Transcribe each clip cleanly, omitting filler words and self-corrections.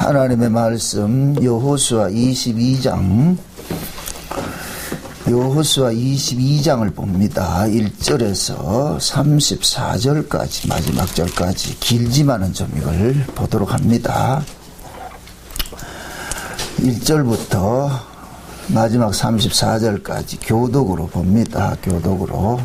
하나님의 말씀 여호수아 22장 여호수아 22장을 봅니다. 1절에서 34절까지 마지막 절까지 길지만은 좀 이걸 보도록 합니다. 1절부터 마지막 34절까지 교독으로 봅니다. 교독으로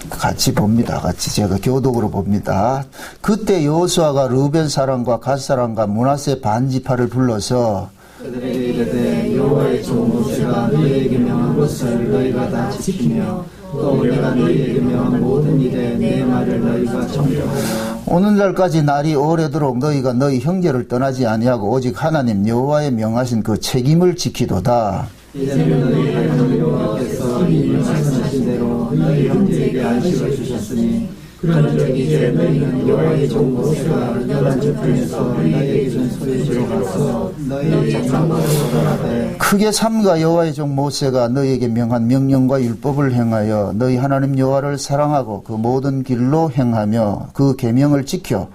같이 봅니다. 같이 제가 교독으로 봅니다. 그때 여호수아가 르우벤 사람과 갓 사람과 므낫세 반지파를 불러서 그들에게 이르되 여호와의 종 모세가 너희에게 명한 것을 너희가 다 지키며 또 내가 너희에게 명한 모든 일에 내 말을 너희가 청정하여 오늘날까지 날이 오래도록 너희가 너희 형제를 떠나지 아니하고 오직 하나님 여호와의 명하신 그 책임을 지키도다. 이제는 너희 하나님 여호와께서 이미 말씀하신 대로 너희 형제에게 안식을 주셨으니 그런즉 이제 너희는 여호와의 종 모세가 열한 저편에서 너희에게 준 소유지로 가서 너희 장막으로 돌아가되 크게 삼가 여호와의 종 모세가 너희에게 명한 명령과 율법을 행하여 너희 하나님 여호와를 사랑하고 그 모든 길로 행하며 그 계명을 지켜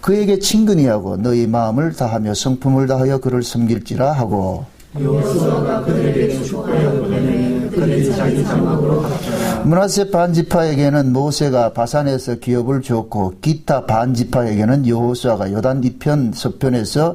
그에게 친근히 하고 너희 마음을 다하며 성품을 다하여 그를 섬길지라 하고 여호수아가 그들에게 축복하여 보내매 그들이 자기 장막으로 갔더라. 므낫세 반지파에게는 모세가 바산에서 기업을 주었고 기타 반지파에게는 여호수아가 요단 뒤편 서편에서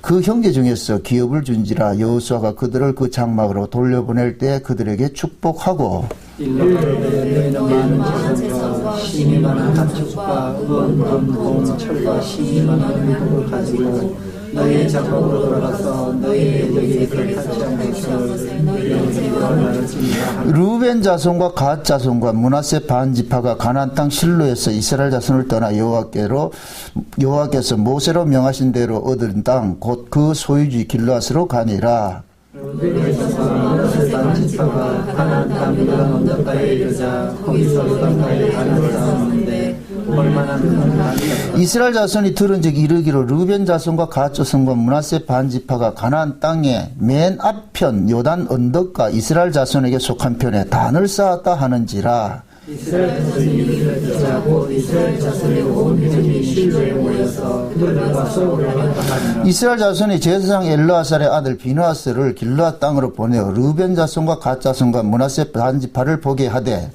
그 형제 중에서 기업을 준지라. 여호수아가 그들을 그 장막으로 돌려보낼 때 그들에게 축복하고 이르되 너희는 많은 재산과 심이 많은 함축과 은, 금, 공, 철과 심이 많은 의복을 가지고 너희의 장막으로 돌아가서 너희의 여기를 탈취한 것을 너희의 나를 지니라. 르우벤 자손과 갓 자손과 므낫세 반지파가 가나안 땅 실로에서 이스라엘 자손을 떠나 여호와께서 모세로 명하신 대로 얻은 땅 곧 그 소유지 길르앗으로 가니라. 르우벤 자손과 므낫세 반지파가 가나안 땅 요단 언덕가에 이르자 거기서 요단가에 가나안 쌓았는데 얼마나 큰 땅이라. 이스라엘 자손이 들은즉 이르기로 르우벤 자손과 갓 자손과 므낫세 반지파가 가나안 땅에 맨 앞편 요단 언덕가 이스라엘 자손에게 속한 편에 단을 쌓았다 하는지라. 이스라엘 자손이 이르기를 듣자 곧 이스라엘 자손의 온 회중이 실로에 모여서 그들과 싸우려 하니라. 이스라엘 자손이 제사장 엘르아살의 아들 비느하스를 길르앗 땅으로 보내어 르우벤 자손과 갓 자손과 므낫세 반지파를 보게 하되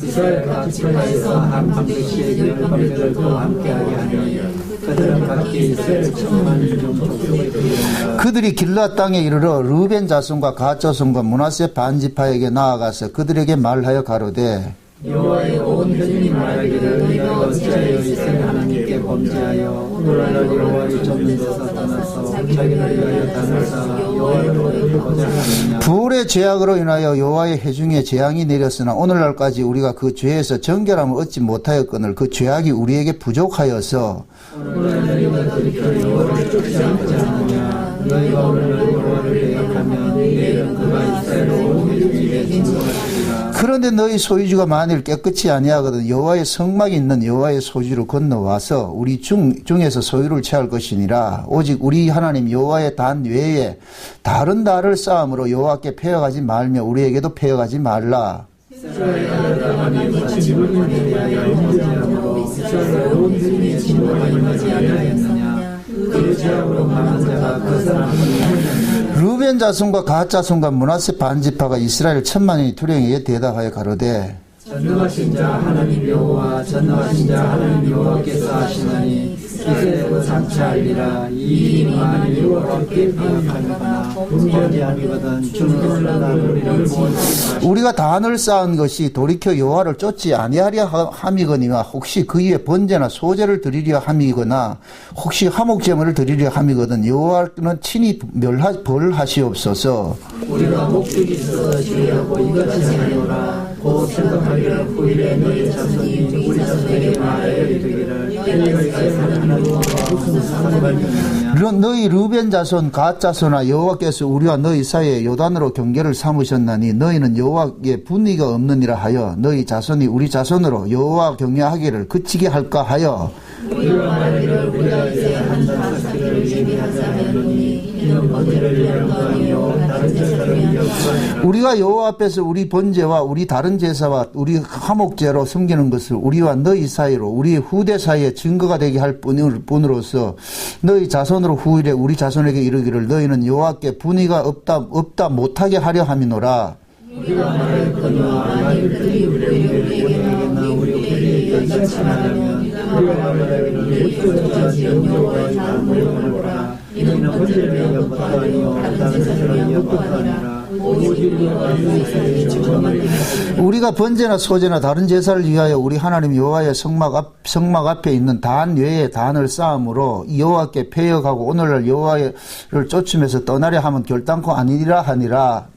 이스라엘 각 지파에서 한 반드시 열 방들과 함께하게 하니 그들은 각기 이스라엘 천만 중 족속에 들이온다. 그들이 길르앗 땅에 이르러 르우벤 자손과 갓 자손과 므낫세 반지파에게 나아가서 그들에게 말하여 가로되 여호와의 온 회중이 말하기를 네가 어찌하여 이스라엘 하나님께 범죄하여 오늘날 여호와를 쫓는 데서 떠나서 자기를 위하여 단을 쌓아 여호와로 이르고자 하느냐. 불의 죄악으로 인하여 여호와의 회중에 재앙이 내렸으나 오늘날까지 우리가 그 죄에서 정결함을 얻지 못하였거늘 그 죄악이 우리에게 부족하여서 오늘날 너희가 돌이켜 여호와를 쫓지 않고자 하느냐. 너희가 오늘날 여호와를 대역하면 내일은 그가 이스라엘 온 회중에게 진노하시리라. 그런데 너희 소유주가 만일 깨끗이 아니하거든 여호와의 성막이 있는 여호와의 소유로 건너와서 우리 중에서 소유를 취할 것이니라. 오직 우리 하나님 여호와의 단 외에 다른 달을 쌓음으로 여호와께 패역하지 말며 우리에게도 패역하지 말라. 이스라엘 하나님은 진노에 대하여 범죄함으로 이스라엘 온 회중이 진노가 임하지 아니하였느냐. 그 죄악으로 망한 자가 그 사람을 르우벤 자손과 갓 자손과 므낫세 반지파가 이스라엘 천만인이 투령에게 대답하여 가로되 전능하신 자 하나님 여호와 전능하신 자 하나님 여호와께서 하시나니 이스라엘은 상처하리라. 이 일이 만일 여호와께 반역하거나 분별이 아니거든 주는 혼란한 우리를 모으지. 우리가 단을 쌓은 것이 돌이켜 여호와를 쫓지 아니하려 함이거니와 혹시 그 위에 번제나 소제를 드리려 함이거나 혹시 화목제물을 드리려 함이거든 여호와는 친히 벌하시옵소서. 우리가 목적이 있어서 주의하고 이같이 하노라. 곧 생각하기를 후일에 너희 자손이 우리 자손에게 말하여 이르기를 너희가 이스라엘 하나님과 무슨 상관이 있느냐. 너희 르우벤 자손 갓 자손아 여호와께서 우리와 너희 사이에 요단으로 경계를 삼으셨나니 너희는 여호와께 분의가 없느니라 하여 너희 자손이 우리 자손으로 여호와 경외하기를 그치게 할까 하여 우리가 말하기를 우리가 이제 한잔 쌓기를 예비하자 하였노니 이는 번제를 위한 거 아니요 우리가 여호와 앞에서 우리 번제와 우리 다른 제사와 우리 화목제로 섬기는 것을 우리와 너희 사이로 우리 후대 사이에 증거가 되게 할 뿐으로서 너희 자손으로 후일에 우리 자손에게 이르기를 너희는 여호와께 분의가 없다 못하게 하려 함이노라. 우리가 말하였거니와 만일 그들이 우리에게 오해하겠나 우리 그들이 연단치 않으면 우리가 말하기를 어찌 여호와의 다른 모형을 보라. 이는 번제를 위한 것도 아니요 다른 제사를 위한 것도 아니라 오직 우리와 너희 사이에 증거만 되겠으니 우리가 번제나 소제나 다른 제사를 위하여 우리 하나님 여호와의 성막 앞에 있는 단 외에 단을 쌓음으로 여호와께 패역하고 오늘날 여호와를 쫓으면서 떠나려 하면 결단코 아니라 하니라.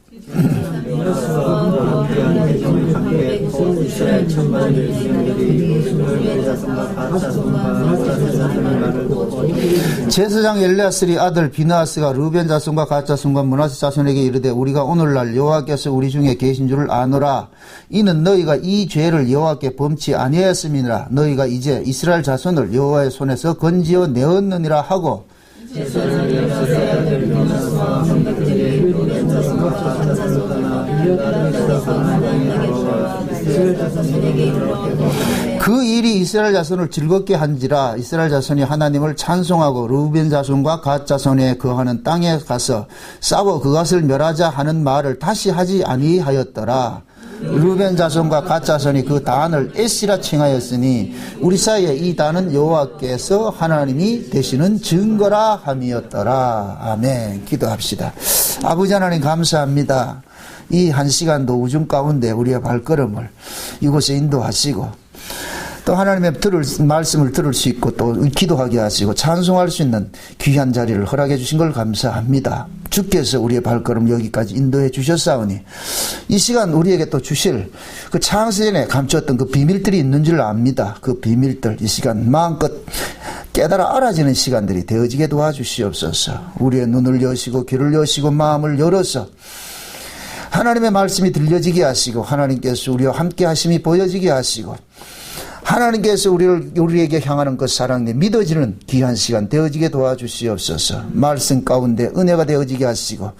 이스라엘 천만의 백성들이 그의 자손과 가짜손과 문하세 말을 듣고 제사장 엘레아스리 아들 비느하스가 르벤 자손과 갓 자손과 문하세 자손에게 이르되 우리가 오늘날 여호와께서 우리 중에 계신 줄을 아노라. 이는 너희가 이 죄를 여호와께 범치 아니하였음이니라. 너희가 이제 이스라엘 자손을 여호와의 손에서 건지어 내었느니라 하고 제사장이 여호와의 아들 비느하스와 성도들이 르벤 자손과 가짜 자손과 유다 자손과 이스라엘 자손에게 이르렀고 그 일이 이스라엘 자손을 즐겁게 한지라. 이스라엘 자손이 하나님을 찬송하고 르벤 자손과 갓 자손에 거하는 땅에 가서 싸워 그것을 멸하자 하는 말을 다시 하지 아니하였더라. 르벤 자손과 갓 자손이 그 단을 에시라 칭하였으니 우리 사이에 이 단은 여호와께서 하나님이 되시는 증거라 함이었더라. 아멘. 기도합시다. 아버지 하나님 감사합니다. 이 한 시간도 우중 가운데 우리의 발걸음을 이곳에 인도하시고 또 하나님의 말씀을 들을 수 있고 또 기도하게 하시고 찬송할 수 있는 귀한 자리를 허락해 주신 걸 감사합니다. 주께서 우리의 발걸음 여기까지 인도해 주셨사오니 이 시간 우리에게 또 주실 그 창세전에 감추었던 그 비밀들이 있는 줄 압니다. 그 비밀들 이 시간 마음껏 깨달아 알아지는 시간들이 되어지게 도와주시옵소서. 우리의 눈을 여시고 귀를 여시고 마음을 열어서 하나님의 말씀이 들려지게 하시고 하나님께서 우리와 함께 하심이 보여지게 하시고 하나님께서 우리에게 향하는 그 사랑이 믿어지는 귀한 시간 되어지게 도와주시옵소서. 말씀 가운데 은혜가 되어지게 하시고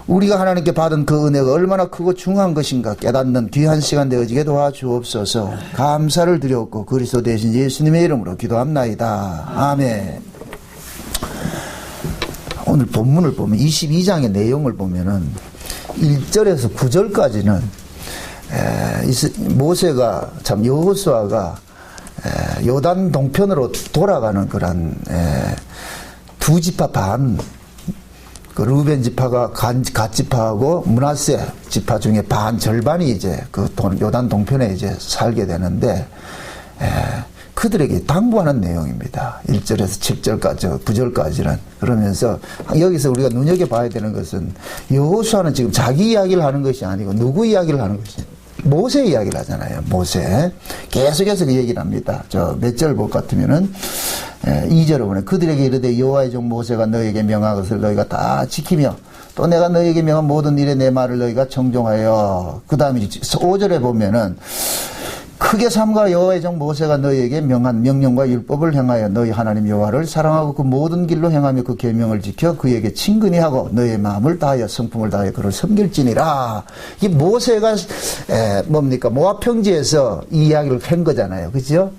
우리가 하나님께 받은 그 은혜가 얼마나 크고 중요한 것인가 깨닫는 귀한 시간 되어지게 도와주옵소서. 감사를 드렸고 그리스도 대신 예수님의 이름으로 기도합나이다. 아멘. 오늘 본문을 보면 22장의 내용을 보면은 1절에서 9절까지는 모세가 참 여호수아가 요단 동편으로 돌아가는 그런 두 지파 반, 그 르벤 지파가 갓 지파하고 문하세 지파 중에 반 절반이 이제 그 요단 동편에 이제 살게 되는데 그들에게 당부하는 내용입니다. 1절에서 7절까지, 9절까지는. 그러면서 여기서 우리가 눈여겨봐야 되는 것은 여호수아는 지금 자기 이야기를 하는 것이 아니고 누구 이야기를 하는 것이 모세 이야기를 하잖아요. 모세. 계속해서 그 얘기를 합니다. 저 몇 절 볼 것 같으면은 2절에 보면 그들에게 이르되 여호와의 종 모세가 너에게 명한 것을 너희가 다 지키며 또 내가 너에게 명한 모든 일에 내 말을 너희가 청종하여 그 다음에 5절에 보면은 크게 삼가 여호와의 종 모세가 너희에게 명한 명령과 율법을 행하여 너희 하나님 여호와를 사랑하고 그 모든 길로 행하며 그 계명을 지켜 그에게 친근히 하고 너희의 마음을 다하여 성품을 다하여 그를 섬길지니라. 이 모세가 뭡니까 모압 평지에서 이 이야기를 한 거잖아요, 그렇죠?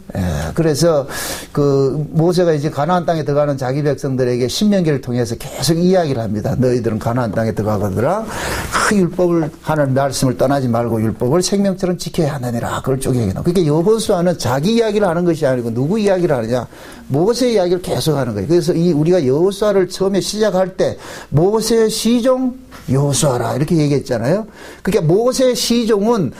그래서 그 모세가 이제 가나안 땅에 들어가는 자기 백성들에게 신명기를 통해서 계속 이야기를 합니다. 너희들은 가나안 땅에 들어가거더라. 그 율법을 하는 말씀을 떠나지 말고 율법을 생명처럼 지켜야 하느니라. 그걸 쪼개. 그러니까 여호수아는 자기 이야기를 하는 것이 아니고 누구 이야기를 하느냐? 모세 이야기를 계속 하는 거예요. 그래서 우리가 여호수아를 처음에 시작할 때 모세 시종 여호수아라 이렇게 얘기했잖아요. 그러니까 모세 시종은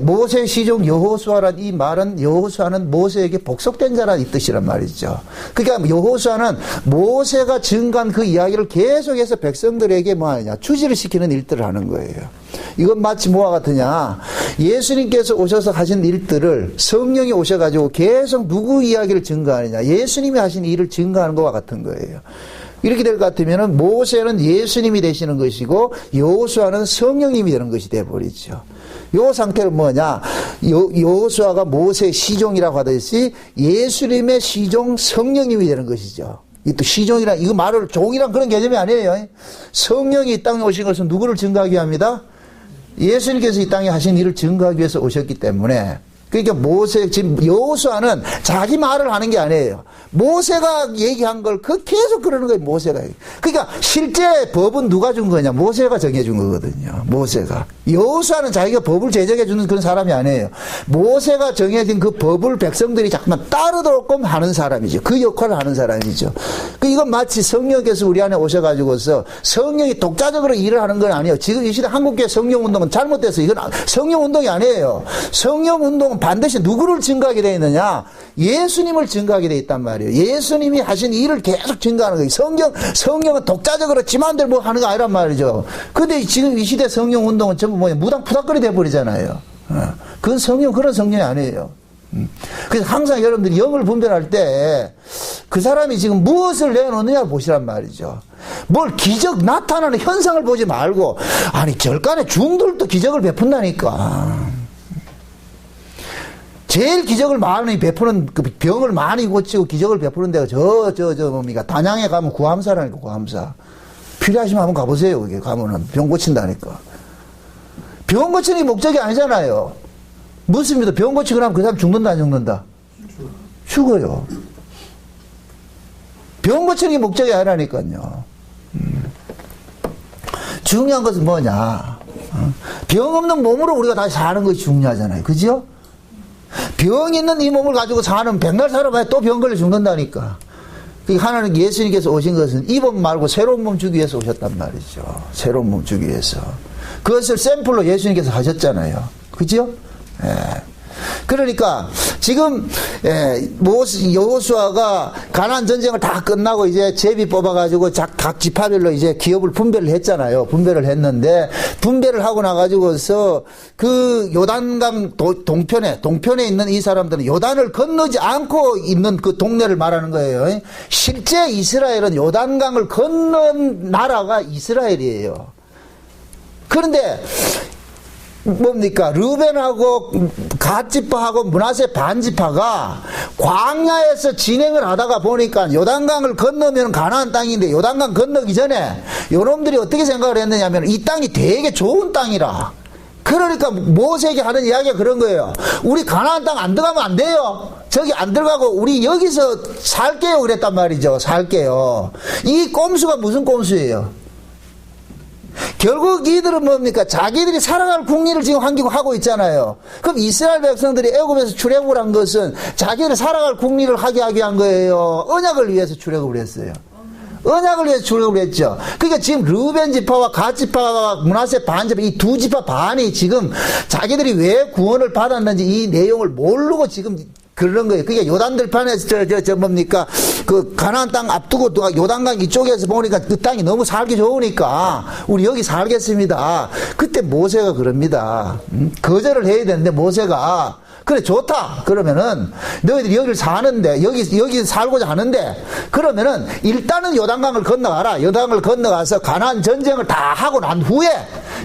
모세 시종 여호수아란 이 말은 여호수아는 모세에게 복속된 자라는 뜻이란 말이죠. 그러니까 여호수아는 모세가 증거한 그 이야기를 계속해서 백성들에게 뭐 하느냐 추지를 시키는 일들을 하는 거예요. 이건 마치 뭐와 같으냐? 예수님께서 오셔서 하신 일들을 성령이 오셔가지고 계속 누구 이야기를 증거하느냐? 예수님이 하신 일을 증거하는 것과 같은 거예요. 이렇게 될 것 같으면 모세는 예수님이 되시는 것이고 여호수아는 성령님이 되는 것이 되어버리죠. 요 상태는 뭐냐? 여호수아가 모세의 시종이라고 하듯이 예수님의 시종 성령님이 되는 것이죠. 이 또 시종이란, 이거 말을 종이란 그런 개념이 아니에요. 성령이 이 땅에 오신 것은 누구를 증거하기 위함이다? 예수님께서 이 땅에 하신 일을 증거하기 위해서 오셨기 때문에. 그러니까 지금 여호수아는 자기 말을 하는 게 아니에요. 모세가 얘기한 걸 계속 그러는 거예요, 모세가. 그러니까 실제 법은 누가 준 거냐? 모세가 정해준 거거든요, 모세가. 여호수아는 자기가 법을 제정해 주는 그런 사람이 아니에요. 모세가 정해진 그 법을 백성들이 자꾸만 따르도록 하는 사람이죠. 그 역할을 하는 사람이죠. 이건 마치 성령께서 우리 안에 오셔가지고서 성령이 독자적으로 일을 하는 건 아니에요. 지금 이 시대 한국교회 성령운동은 잘못됐어요. 이건 성령운동이 아니에요. 성령운동은 반드시 누구를 증거하게 되어 있느냐? 예수님을 증거하게 되어 있단 말이에요. 예수님이 하신 일을 계속 증거하는 거예요. 성령은 독자적으로 지 마음대로 뭐 하는 거 아니란 말이죠. 근데 지금 이 시대 성령운동은 전부 뭐냐? 무당푸닥거리 돼버리잖아요. 그건 그런 성령이 아니에요. 그래서 항상 여러분들이 영을 분별할 때 그 사람이 지금 무엇을 내놓느냐를 보시란 말이죠. 뭘 기적 나타나는 현상을 보지 말고, 아니 절간에 중들도 기적을 베푼다니까. 제일 기적을 많이 베푸는, 그 병을 많이 고치고 기적을 베푸는 데가 뭡니까? 단양에 가면 구암사라니까, 구암사. 필요하시면 한번 가보세요. 거기 가면은 병 고친다니까. 병 고치는 게 목적이 아니잖아요. 묻습니다. 병 고치고 나면 그 사람 죽는다, 안 죽는다? 죽어요. 병 고치는 게 목적이 아니라니까요. 중요한 것은 뭐냐? 병 없는 몸으로 우리가 다시 사는 것이 중요하잖아요. 그죠? 병 있는 이 몸을 가지고 사는 백날 살아봐야 또 병 걸려 죽는다니까. 하나님 예수님께서 오신 것은 이 몸 말고 새로운 몸 주기 위해서 오셨단 말이죠. 새로운 몸 주기 위해서. 그것을 샘플로 예수님께서 하셨잖아요. 그죠? 예. 그러니까 지금 여호수아가 가나안 전쟁을 다 끝나고 이제 제비 뽑아가지고 각 지파별로 이제 기업을 분배를 했잖아요. 분배를 했는데 분배를 하고 나가지고서 그 요단강 동편에 있는 이 사람들은 요단을 건너지 않고 있는 그 동네를 말하는 거예요. 실제 이스라엘은 요단강을 건넌 나라가 이스라엘이에요. 그런데 뭡니까? 르벤하고 갓지파하고 므낫세 반지파가 광야에서 진행을 하다가 보니까 요단강을 건너면 가나안 땅인데 요단강 건너기 전에 요놈들이 어떻게 생각을 했느냐면 이 땅이 되게 좋은 땅이라. 그러니까 모세에게 하는 이야기가 그런 거예요. 우리 가나안 땅 안 들어가면 안 돼요. 저기 안 들어가고 우리 여기서 살게요. 그랬단 말이죠. 살게요. 이 꼼수가 무슨 꼼수예요? 결국 이들은 뭡니까? 자기들이 살아갈 국리를 지금 하고 있잖아요. 그럼 이스라엘 백성들이 애굽에서 출애굽을 한 것은 자기들이 살아갈 국리를 하게 한 거예요. 언약을 위해서 출애굽을 했어요. 언약을 위해서 출애굽을 했죠. 그러니까 지금 르벤 지파와 갓 지파와 므낫세 반 지파 이 두 지파 반이 지금 자기들이 왜 구원을 받았는지 이 내용을 모르고 지금 그런 거예요. 그게 요단들판에서 뭡니까? 그 가나안 땅 앞두고 요단강 이쪽에서 보니까 그 땅이 너무 살기 좋으니까 우리 여기 살겠습니다. 그때 모세가 그럽니다. 거절을 해야 되는데 모세가 그래 좋다. 그러면은 너희들이 여기를 사는데 여기 살고자 하는데 그러면은 일단은 요단강을 건너가라. 요단강을 건너가서 가나안 전쟁을 다 하고 난 후에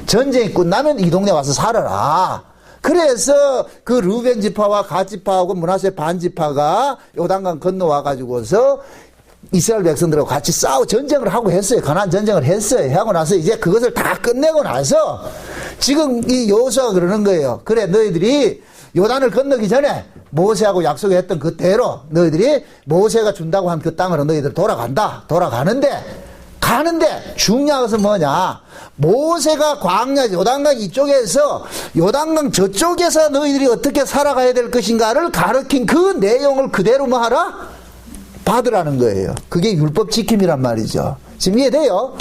전쟁이 끝나면 이 동네 와서 살아라. 그래서 그 르벤 지파와 갓 지파하고 므낫세 반 지파가 요단강 건너와 가지고서 이스라엘 백성들하고 같이 전쟁을 하고 했어요. 가나안 전쟁을 했어요. 하고 나서 이제 그것을 다 끝내고 나서 지금 이 여호수아가 그러는 거예요. 그래 너희들이 요단을 건너기 전에 모세하고 약속했던 그대로 너희들이 모세가 준다고 한 그 땅으로 너희들 돌아간다. 가는데 중요한 것은 뭐냐? 모세가 광야 요단강 이쪽에서 요단강 저쪽에서 너희들이 어떻게 살아가야 될 것인가를 가르친 그 내용을 그대로 뭐 하라? 받으라는 거예요. 그게 율법 지킴이란 말이죠. 지금 이해돼요?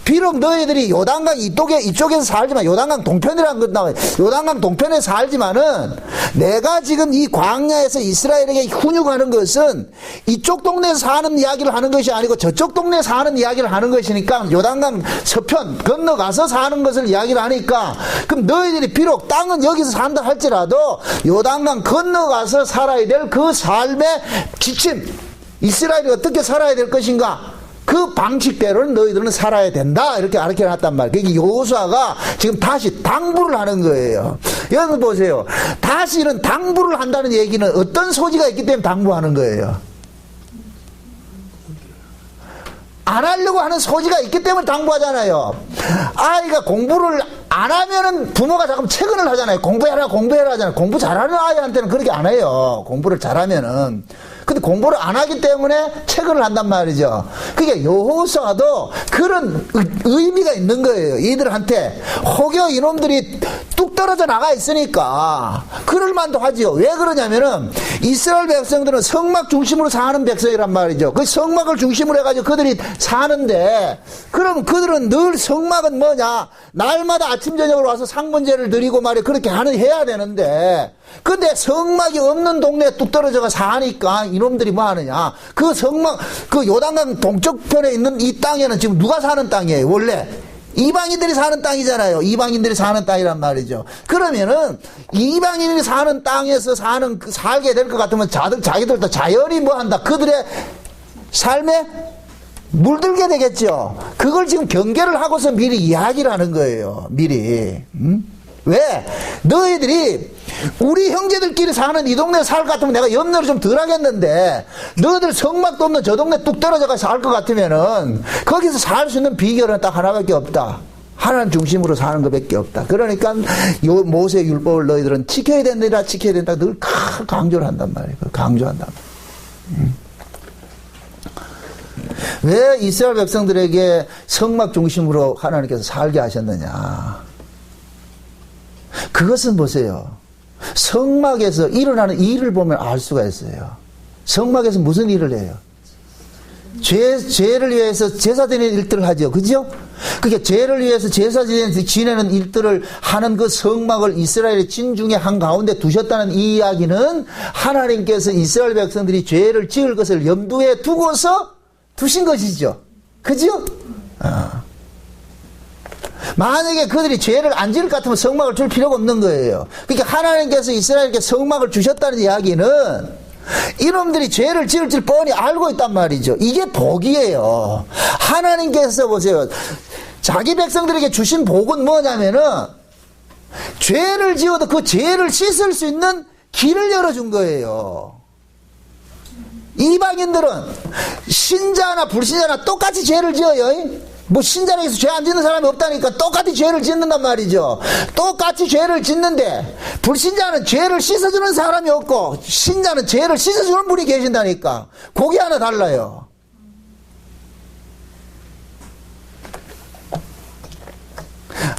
비록 너희들이 요단강 이쪽에서 살지만 요단강 동편이라는 것 나와요. 요단강 동편에 살지만은 내가 지금 이 광야에서 이스라엘에게 훈육하는 것은 이쪽 동네에서 사는 이야기를 하는 것이 아니고 저쪽 동네에서 사는 이야기를 하는 것이니까 요단강 서편 건너가서 사는 것을 이야기를 하니까 그럼 너희들이 비록 땅은 여기서 산다 할지라도 요단강 건너가서 살아야 될 그 삶의 지침 이스라엘이 어떻게 살아야 될 것인가 그 방식대로는 너희들은 살아야 된다 이렇게 가르쳐놨단 말이에요. 그게 여호수아가 지금 다시 당부를 하는 거예요. 여러분 보세요. 다시는 당부를 한다는 얘기는 어떤 소지가 있기 때문에 당부하는 거예요. 안 하려고 하는 소지가 있기 때문에 당부하잖아요. 아이가 공부를 안 하면은 부모가 자꾸 체근을 하잖아요. 공부해라 하잖아요. 공부 잘하는 아이한테는 그렇게 안 해요. 공부를 잘하면은. 근데 공부를 안 하기 때문에 체근을 한단 말이죠. 그게 여호수아도 그런 의미가 있는 거예요. 이들한테 혹여 이놈들이 뚝 떨어져 나가 있으니까 그럴만도 하지요. 왜 그러냐면은 이스라엘 백성들은 성막 중심으로 사는 백성이란 말이죠. 그 성막을 중심으로 해가지고 그들이 사는데, 그럼 그들은 늘 성막은 뭐냐, 날마다 아침 저녁으로 와서 상문제를 드리고 말이야 그렇게 해야 되는데, 근데 성막이 없는 동네에 뚝 떨어져가 사니까 이놈들이 뭐 하느냐, 그 성막, 그 요단강 동쪽편에 있는 이 땅에는 지금 누가 사는 땅이에요? 원래 이방인들이 사는 땅이잖아요. 이방인들이 사는 땅이란 말이죠. 그러면은 이방인들이 사는 땅에서 살게 될 것 같으면 자기들도 자연히 뭐 한다, 그들의 삶에 물들게 되겠죠. 그걸 지금 경계를 하고서 미리 이야기를 하는 거예요. 미리. 왜? 너희들이 우리 형제들끼리 사는 이 동네에 살 것 같으면 내가 염려를 좀 덜 하겠는데, 너희들 성막도 없는 저 동네 뚝 떨어져가 살 것 같으면은 거기서 살 수 있는 비결은 딱 하나밖에 없다. 하나님 중심으로 사는 것밖에 없다. 그러니까 요 모세의 율법을 너희들은 지켜야 된다, 지켜야 된다 늘 강조를 한단 말이에요. 강조한단 말이에요. 왜 이스라엘 백성들에게 성막 중심으로 하나님께서 살게 하셨느냐? 그것은 보세요. 성막에서 일어나는 일을 보면 알 수가 있어요. 성막에서 무슨 일을 해요? 죄를 위해서 제사 드리는 일들을 하죠. 그죠? 그게 죄를 위해서 제사 지내는 일들을 하는 그 성막을 이스라엘의 진중에 한가운데 두셨다는 이 이야기는 하나님께서 이스라엘 백성들이 죄를 지을 것을 염두에 두고서 두신 것이죠. 그죠? 만약에 그들이 죄를 안 지을 것 같으면 성막을 줄 필요가 없는 거예요. 그러니까 하나님께서 이스라엘에게 성막을 주셨다는 이야기는 이놈들이 죄를 지을 줄 뻔히 알고 있단 말이죠. 이게 복이에요. 하나님께서 보세요. 자기 백성들에게 주신 복은 뭐냐면은 죄를 지어도 그 죄를 씻을 수 있는 길을 열어준 거예요. 이방인들은 신자나 불신자나 똑같이 죄를 지어요. 뭐 신자에서 죄 안 짓는 사람이 없다니까 똑같이 죄를 짓는단 말이죠. 똑같이 죄를 짓는데 불신자는 죄를 씻어주는 사람이 없고 신자는 죄를 씻어주는 분이 계신다니까. 그게 하나 달라요.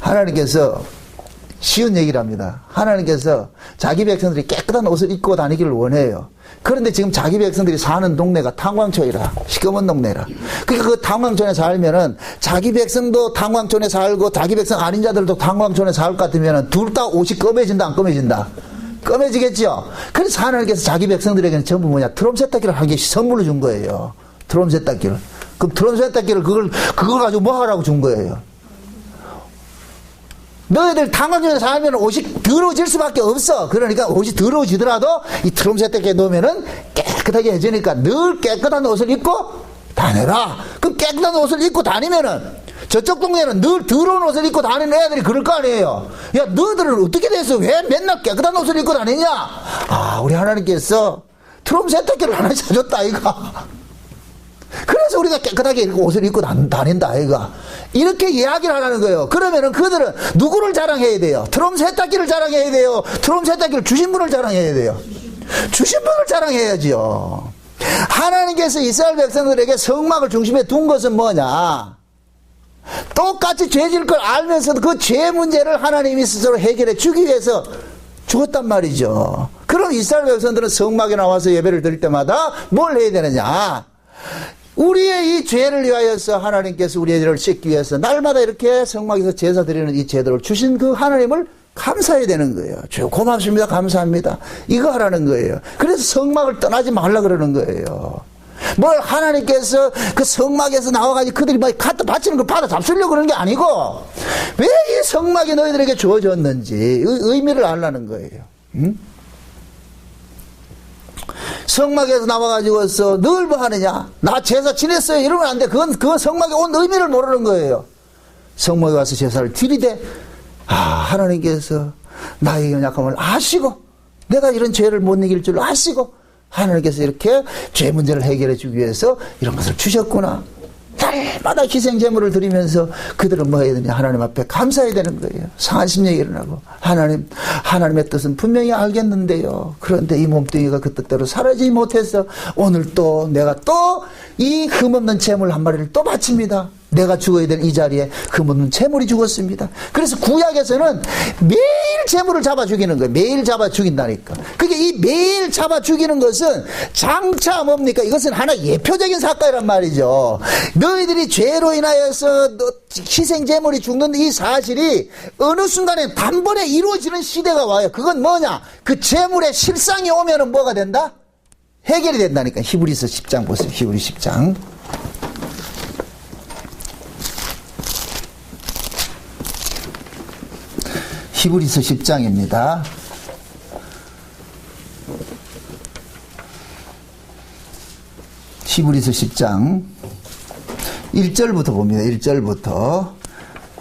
하나님께서 쉬운 얘기를 합니다. 하나님께서 자기 백성들이 깨끗한 옷을 입고 다니기를 원해요. 그런데 지금 자기 백성들이 사는 동네가 탄광촌이라, 시꺼먼 동네라. 그러니까 그 탄광촌에 살면은 자기 백성도 탄광촌에 살고 자기 백성 아닌 자들도 탄광촌에 살 것 같으면은 둘 다 옷이 검해진다, 안 검해진다? 검해지겠죠? 그래서 하나님께서 자기 백성들에게는 전부 뭐냐, 트럼 세탁기를 한 개씩 선물로 준 거예요. 트럼 세탁기를. 그럼 트럼 세탁기를 그걸 가지고 뭐 하라고 준 거예요? 너희들 탄광촌에 살면 옷이 더러워질 수밖에 없어. 그러니까 옷이 더러워지더라도 이 트럼 세탁기에 넣으면은 깨끗하게 해주니까 늘 깨끗한 옷을 입고 다녀라. 그럼 깨끗한 옷을 입고 다니면은 저쪽 동네는 늘 더러운 옷을 입고 다니는 애들이 그럴 거 아니에요. 야, 너희들은 어떻게 됐어? 왜 맨날 깨끗한 옷을 입고 다니냐? 아, 우리 하나님께서 트럼 세탁기를 하나 사줬다, 이거. 그래서 우리가 깨끗하게 옷을 입고 다닌다, 아이가. 이렇게 이야기를 하라는 거예요. 그러면은 그들은 누구를 자랑해야 돼요? 트럼 세탁기를 자랑해야 돼요? 트럼 세탁기를 주신 분을 자랑해야 돼요? 주신 분을 자랑해야지요. 하나님께서 이스라엘 백성들에게 성막을 중심에 둔 것은 뭐냐? 똑같이 죄질 걸 알면서도 그 죄 문제를 하나님이 스스로 해결해 주기 위해서 죽었단 말이죠. 그럼 이스라엘 백성들은 성막에 나와서 예배를 드릴 때마다 뭘 해야 되느냐? 우리의 이 죄를 위하여서 하나님께서 우리의 죄를 씻기 위해서 날마다 이렇게 성막에서 제사 드리는 이 제도를 주신 그 하나님을 감사해야 되는 거예요. 주여 고맙습니다, 감사합니다, 이거 하라는 거예요. 그래서 성막을 떠나지 말라 그러는 거예요. 뭘 하나님께서 그 성막에서 나와가지고 그들이 막 갖다 바치는 걸 받아 잡수려고 그러는 게 아니고 왜 이 성막이 너희들에게 주어졌는지 의미를 알라는 거예요. 응? 성막에서 나와가지고서 늘 뭐 하느냐, 나 제사 지냈어요 이러면 안 돼. 그건 성막에 온 의미를 모르는 거예요. 성막에 와서 제사를 드리되 하나님께서 나의 연약함을 아시고 내가 이런 죄를 못 이길 줄 아시고 하나님께서 이렇게 죄 문제를 해결해 주기 위해서 이런 것을 주셨구나. 날마다 희생 제물을 드리면서 그들은 뭐 해야 되냐? 하나님 앞에 감사해야 되는 거예요. 상한 심령이 일어나고 하나님의 뜻은 분명히 알겠는데요. 그런데 이 몸뚱이가 그 뜻대로 사라지지 못해서 오늘 또 내가 또 이 흠없는 제물 한 마리를 또 바칩니다. 내가 죽어야 될 이 자리에 흠없는 제물이 죽었습니다. 그래서 구약에서는 매일 제물을 잡아 죽이는 거예요. 매일 잡아 죽인다니까. 그게 이 매일 잡아 죽이는 것은 장차 뭡니까? 이것은 하나 예표적인 사건이란 말이죠. 너희들이 죄로 인하여서 희생 제물이 죽는 이 사실이 어느 순간에 단번에 이루어지는 시대가 와요. 그건 뭐냐? 그 제물의 실상이 오면은 뭐가 된다? 해결이 된다니까. 히브리서 10장 보세요. 히브리 10장. 히브리서 10장입니다. 히브리서 10장 1절부터 봅니다.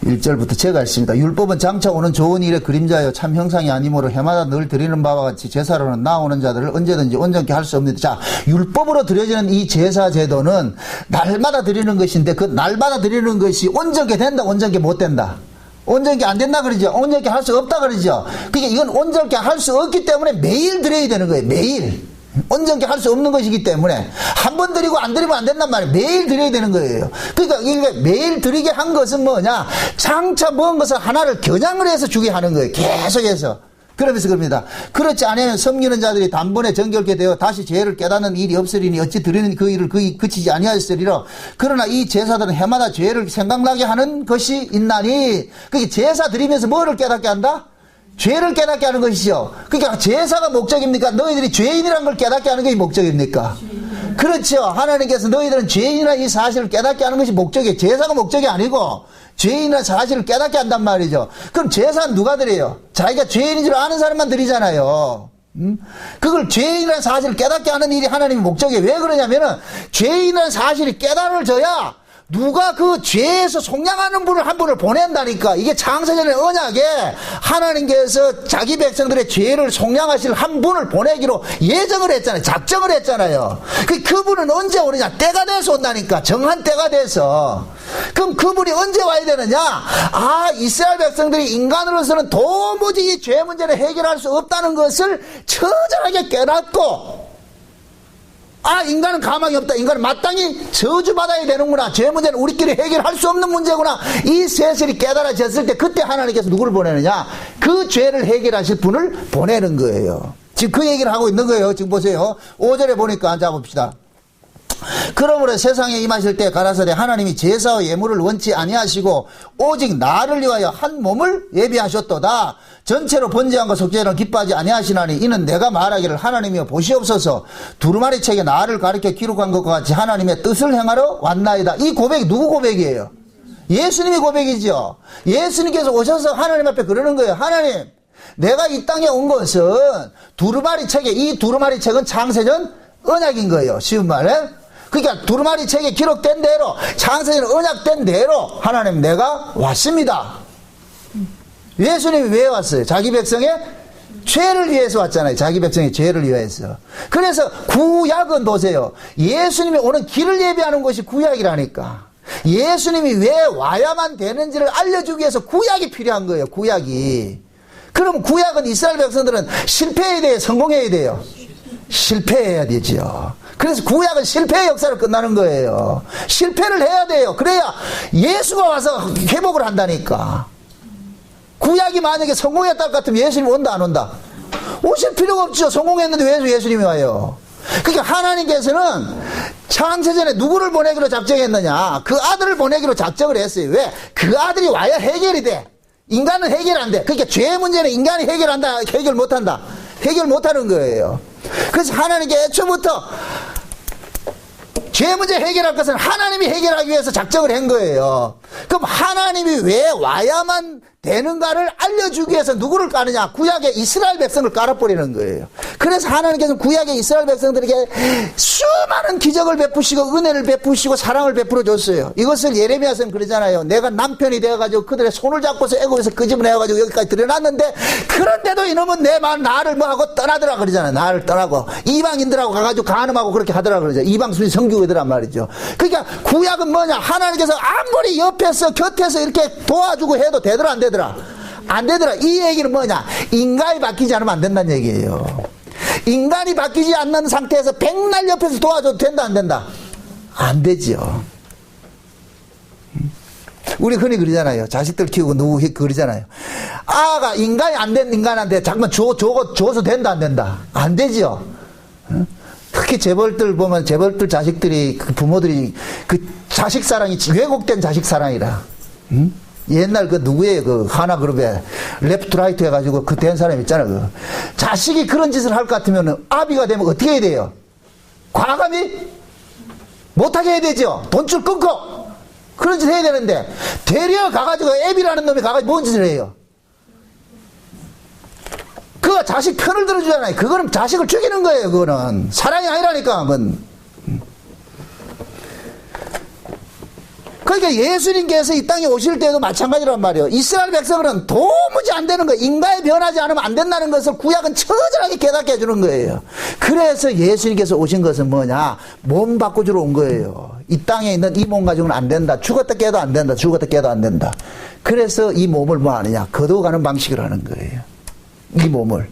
1절부터 제가 읽습니다. 율법은 장차 오는 좋은 일의 그림자여 참 형상이 아니므로 해마다 늘 드리는 바와 같이 제사로는 나오는 자들을 언제든지 온전케 할 수 없는데, 자, 율법으로 드려지는 이 제사 제도는 날마다 드리는 것인데 그 날마다 드리는 것이 온전케 된다, 온전케 못 된다? 온전케 안 된다 그러죠. 온전케 할 수 없다 그러죠. 그러니까 이건 온전케 할 수 없기 때문에 매일 드려야 되는 거예요. 매일. 온전케 할 수 없는 것이기 때문에 한 번 드리고 안 드리면 안 된단 말이에요. 매일 드려야 되는 거예요. 그러니까 이게 매일 드리게 한 것은 뭐냐? 장차 먹은 것을 하나를 겨냥을 해서 주게 하는 거예요. 계속해서. 그러면서 그럽니다. 그렇지 않으면 섬기는 자들이 단번에 정결케 되어 다시 죄를 깨닫는 일이 없으리니 어찌 드리는 그 일을 그치지 아니하였으리라. 그러나 이 제사들은 해마다 죄를 생각나게 하는 것이 있나니, 그게 제사 드리면서 뭐를 깨닫게 한다? 죄를 깨닫게 하는 것이죠. 그러니까 제사가 목적입니까? 너희들이 죄인이라는 걸 깨닫게 하는 것이 목적입니까? 그렇죠. 하나님께서 너희들은 죄인이라는 이 사실을 깨닫게 하는 것이 목적이에요. 제사가 목적이 아니고 죄인이라는 사실을 깨닫게 한단 말이죠. 그럼 제사는 누가 드려요? 자기가 죄인인 줄 아는 사람만 드리잖아요. 그걸 죄인이라는 사실을 깨닫게 하는 일이 하나님의 목적이에요. 왜 그러냐면은 죄인이라는 사실이 깨달아져야 누가 그 죄에서 속량하는 분을 한 분을 보낸다니까. 이게 창세전의 언약에 하나님께서 자기 백성들의 죄를 속량하실 한 분을 보내기로 예정을 했잖아요. 작정을 했잖아요. 그분은 언제 오느냐? 때가 돼서 온다니까. 정한 때가 돼서. 그럼 그분이 언제 와야 되느냐? 아, 이스라엘 백성들이 인간으로서는 도무지 이 죄 문제를 해결할 수 없다는 것을 처절하게 깨닫고, 아, 인간은 가망이 없다. 인간은 마땅히 저주받아야 되는구나. 죄 문제는 우리끼리 해결할 수 없는 문제구나. 이 사실이 깨달아졌을 때 그때 하나님께서 누구를 보내느냐? 그 죄를 해결하실 분을 보내는 거예요. 지금 그 얘기를 하고 있는 거예요. 지금 보세요. 5절에 보니까 앉아봅시다. 그러므로 세상에 임하실 때 가라사대 하나님이 제사와 예물을 원치 아니하시고 오직 나를 위하여 한 몸을 예비하셨도다. 전체로 번제함과 속죄를 기뻐하지 아니하시나니 이는 내가 말하기를 하나님이여 보시옵소서 두루마리 책에 나를 가리켜 기록한 것과 같이 하나님의 뜻을 행하러 왔나이다. 이 고백이 누구 고백이에요? 예수님의 고백이죠. 예수님께서 오셔서 하나님 앞에 그러는 거예요. 하나님, 내가 이 땅에 온 것은 두루마리 책에, 이 두루마리 책은 창세전 언약인 거예요. 쉬운 말에. 그러니까 두루마리 책에 기록된 대로, 창세전 언약된 대로 하나님 내가 왔습니다. 예수님이 왜 왔어요? 자기 백성의 죄를 위해서 왔잖아요. 자기 백성의 죄를 위해서. 그래서 구약은 보세요. 예수님이 오는 길을 예비하는 것이 구약이라니까. 예수님이 왜 와야만 되는지를 알려주기 위해서 구약이 필요한 거예요. 구약이. 그럼 구약은 이스라엘 백성들은 실패해야 돼요? 성공해야 돼요? 실패해야 되죠. 그래서 구약은 실패의 역사를 끝나는 거예요. 실패를 해야 돼요. 그래야 예수가 와서 회복을 한다니까. 구약이 만약에 성공했다 같으면 예수님 온다 안 온다? 오실 필요가 없죠. 성공했는데 왜 예수님이 와요? 그러니까 하나님께서는 창세전에 누구를 보내기로 작정했느냐? 그 아들을 보내기로 작정을 했어요. 왜? 그 아들이 와야 해결이 돼. 인간은 해결 안 돼. 그러니까 죄 문제는 인간이 해결한다, 해결 못한다. 해결 못하는 거예요. 그래서 하나님께 애초부터 죄 문제 해결할 것은 하나님이 해결하기 위해서 작정을 한 거예요. 그럼 하나님이 왜 와야만 되는가를 알려주기 위해서 누구를 까느냐? 구약의 이스라엘 백성을 깔아버리는 거예요. 그래서 하나님께서 구약의 이스라엘 백성들에게 수많은 기적을 베푸시고 은혜를 베푸시고 사랑을 베풀어 줬어요. 이것을 예레미야서는 그러잖아요. 내가 남편이 되어가지고 그들의 손을 잡고서 애굽에서 끄집어내어가지고 여기까지 들여놨는데 그런데도 이놈은 나를 뭐하고 떠나더라 그러잖아요. 나를 떠나고 이방인들하고 가가지고 간음하고 그렇게 하더라 그러죠. 이방순이 성교회더란 말이죠. 그러니까 구약은 뭐냐? 하나님께서 아무리 옆에서 곁에서 이렇게 도와주고 해도 되더라 안 되더라? 안 되더라. 이 얘기는 뭐냐? 인간이 바뀌지 않으면 안 된다는 얘기예요. 인간이 바뀌지 않는 상태에서 백날 옆에서 도와줘도 된다 안 된다? 안 되죠. 우리 흔히 그러잖아요. 자식들 키우고 누구 그러잖아요. 아가 인간이 안 된 인간한테 잠깐만 줘서 된다 안 된다? 안 되죠. 특히 재벌들 보면 재벌들 자식들이 그 부모들이 그 자식 사랑이 왜곡된 자식 사랑이라. 옛날 그 누구예요? 그 하나그룹에 레프트 라이트 해가지고 그 된 사람 있잖아요. 그 자식이 그런 짓을 할 것 같으면 아비가 되면 어떻게 해야 돼요? 과감히 못하게 해야 되죠. 돈줄 끊고 그런 짓 해야 되는데 되려 가가지고 애비라는 놈이 가가지고 뭔 짓을 해요? 그거 자식 편을 들어주잖아요. 그거는 자식을 죽이는 거예요. 그거는 사랑이 아니라니까. 그건. 그러니까 예수님께서 이 땅에 오실 때도 마찬가지란 말이에요. 이스라엘 백성은 도무지 안 되는 거예요. 인간이 변하지 않으면 안 된다는 것을 구약은 처절하게 깨닫게 해주는 거예요. 그래서 예수님께서 오신 것은 뭐냐? 몸 바꿔주러 온 거예요. 이 땅에 있는 이 몸 가지고는 안 된다. 죽었다 깨도 안 된다. 죽었다 깨도 안 된다. 그래서 이 몸을 뭐 하느냐? 거둬가는 방식을 하는 거예요. 이 몸을.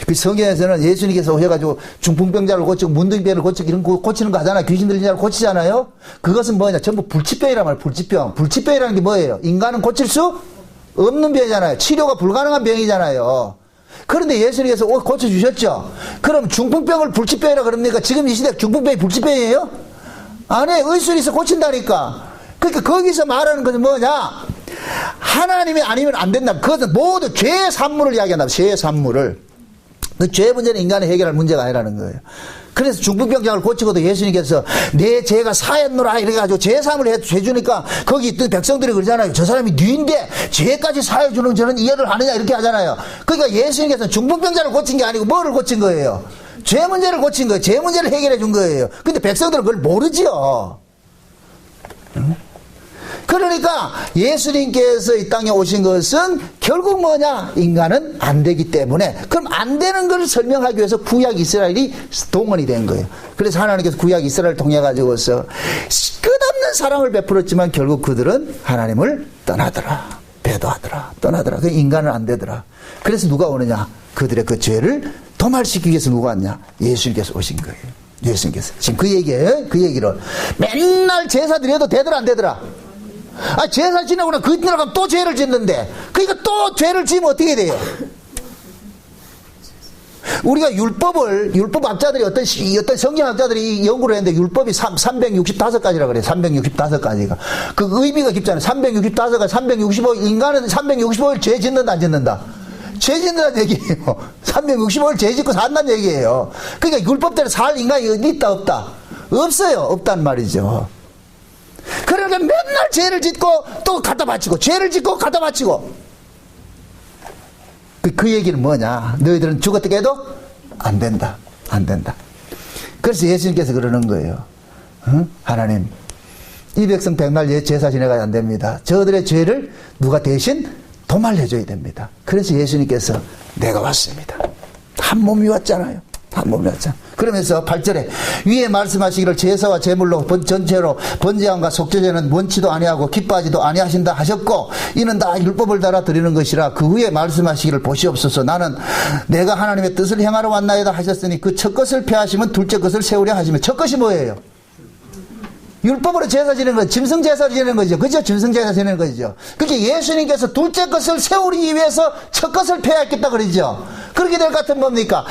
그 성경에서는 예수님께서 오셔가지고 중풍병자를 고치고 문둥이병을 고치고 이런 거 고치는 거 하잖아요. 귀신 들린 자를 고치잖아요. 그것은 뭐냐? 전부 불치병이란 말이에요. 불치병. 불치병이라는 게 뭐예요? 인간은 고칠 수 없는 병이잖아요. 치료가 불가능한 병이잖아요. 그런데 예수님께서 고쳐주셨죠. 그럼 중풍병을 불치병이라 그럽니까? 지금 이 시대 중풍병이 불치병이에요? 아니에요. 의술이 있어 고친다니까. 그러니까 거기서 말하는 것은 뭐냐? 하나님이 아니면 안 된다. 그것은 모두 죄의 산물을 이야기한다. 죄의 산물을. 그 죄 문제는 인간이 해결할 문제가 아니라는 거예요. 그래서 중풍병자를 고치고도 예수님께서 내 죄가 사했노라 이래가지고 죄사함을 해주니까 거기 있던 백성들이 그러잖아요. 저 사람이 뉘인데 죄까지 사해주는 저는 이해를 하느냐 이렇게 하잖아요. 그러니까 예수님께서는 중풍병자를 고친 게 아니고 뭐를 고친 거예요? 죄 문제를 고친 거예요. 죄 문제를 해결해 준 거예요. 근데 백성들은 그걸 모르지요. 그러니까 예수님께서 이 땅에 오신 것은 결국 뭐냐? 인간은 안 되기 때문에 그럼 안 되는 걸 설명하기 위해서 구약 이스라엘이 동원이 된 거예요. 그래서 하나님께서 구약 이스라엘을 통해 가지고서 끝없는 사랑을 베풀었지만 결국 그들은 하나님을 떠나더라. 배도하더라. 떠나더라. 그 인간은 안 되더라. 그래서 누가 오느냐? 그들의 그 죄를 도말시키기 위해서 누가 왔냐? 예수님께서 오신 거예요. 예수님께서. 지금 그 얘기예요. 그 얘기를. 맨날 제사 드려도 되더라 안 되더라? 아, 제사 지내고 나서 그 이튿날 가면 또 죄를 짓는데, 그러니까 또 죄를 지으면 어떻게 돼요? 우리가 율법 학자들이 어떤 성경학자들이 연구를 했는데 율법이 365가지라 그래요. 365가지가. 그 의미가 깊잖아요. 365가지, 365일, 인간은 365일 죄 짓는다, 안 짓는다? 죄 짓는다는 얘기예요. 365일 죄 짓고 산다는 얘기예요. 그러니까 율법대로 살 인간이 있다, 없다? 없어요. 없단 말이죠. 그러니까 맨날 죄를 짓고 또 갖다 바치고 죄를 짓고 갖다 바치고 그 얘기는 뭐냐? 너희들은 죽었다 깨도 안 된다. 안 된다. 그래서 예수님께서 그러는 거예요. 하나님 이 백성 백날 제사 지내가야 안 됩니다. 저들의 죄를 누가 대신 도말해줘야 됩니다. 그래서 예수님께서 내가 왔습니다. 한 몸이 왔잖아요. 한 몸이 왔잖아요. 그러면서 8절에 위에 말씀하시기를 제사와 제물로 전체로 번제함과 속죄제는 원치도 아니하고 기뻐하지도 아니하신다 하셨고 이는 다 율법을 따라 드리는 것이라 그 후에 말씀하시기를 보시옵소서 나는 내가 하나님의 뜻을 행하러 왔나이다 하셨으니 그 첫 것을 폐하시면 둘째 것을 세우려 하시면 첫 것이 뭐예요? 율법으로 제사 지내는 거죠. 짐승 제사 지내는 거죠. 그죠? 짐승 제사 지내는 거죠. 그렇게 예수님께서 둘째 것을 세우기 위해서 첫 것을 폐하했겠다 그러죠. 그렇게 될 것 같으면 뭡니까?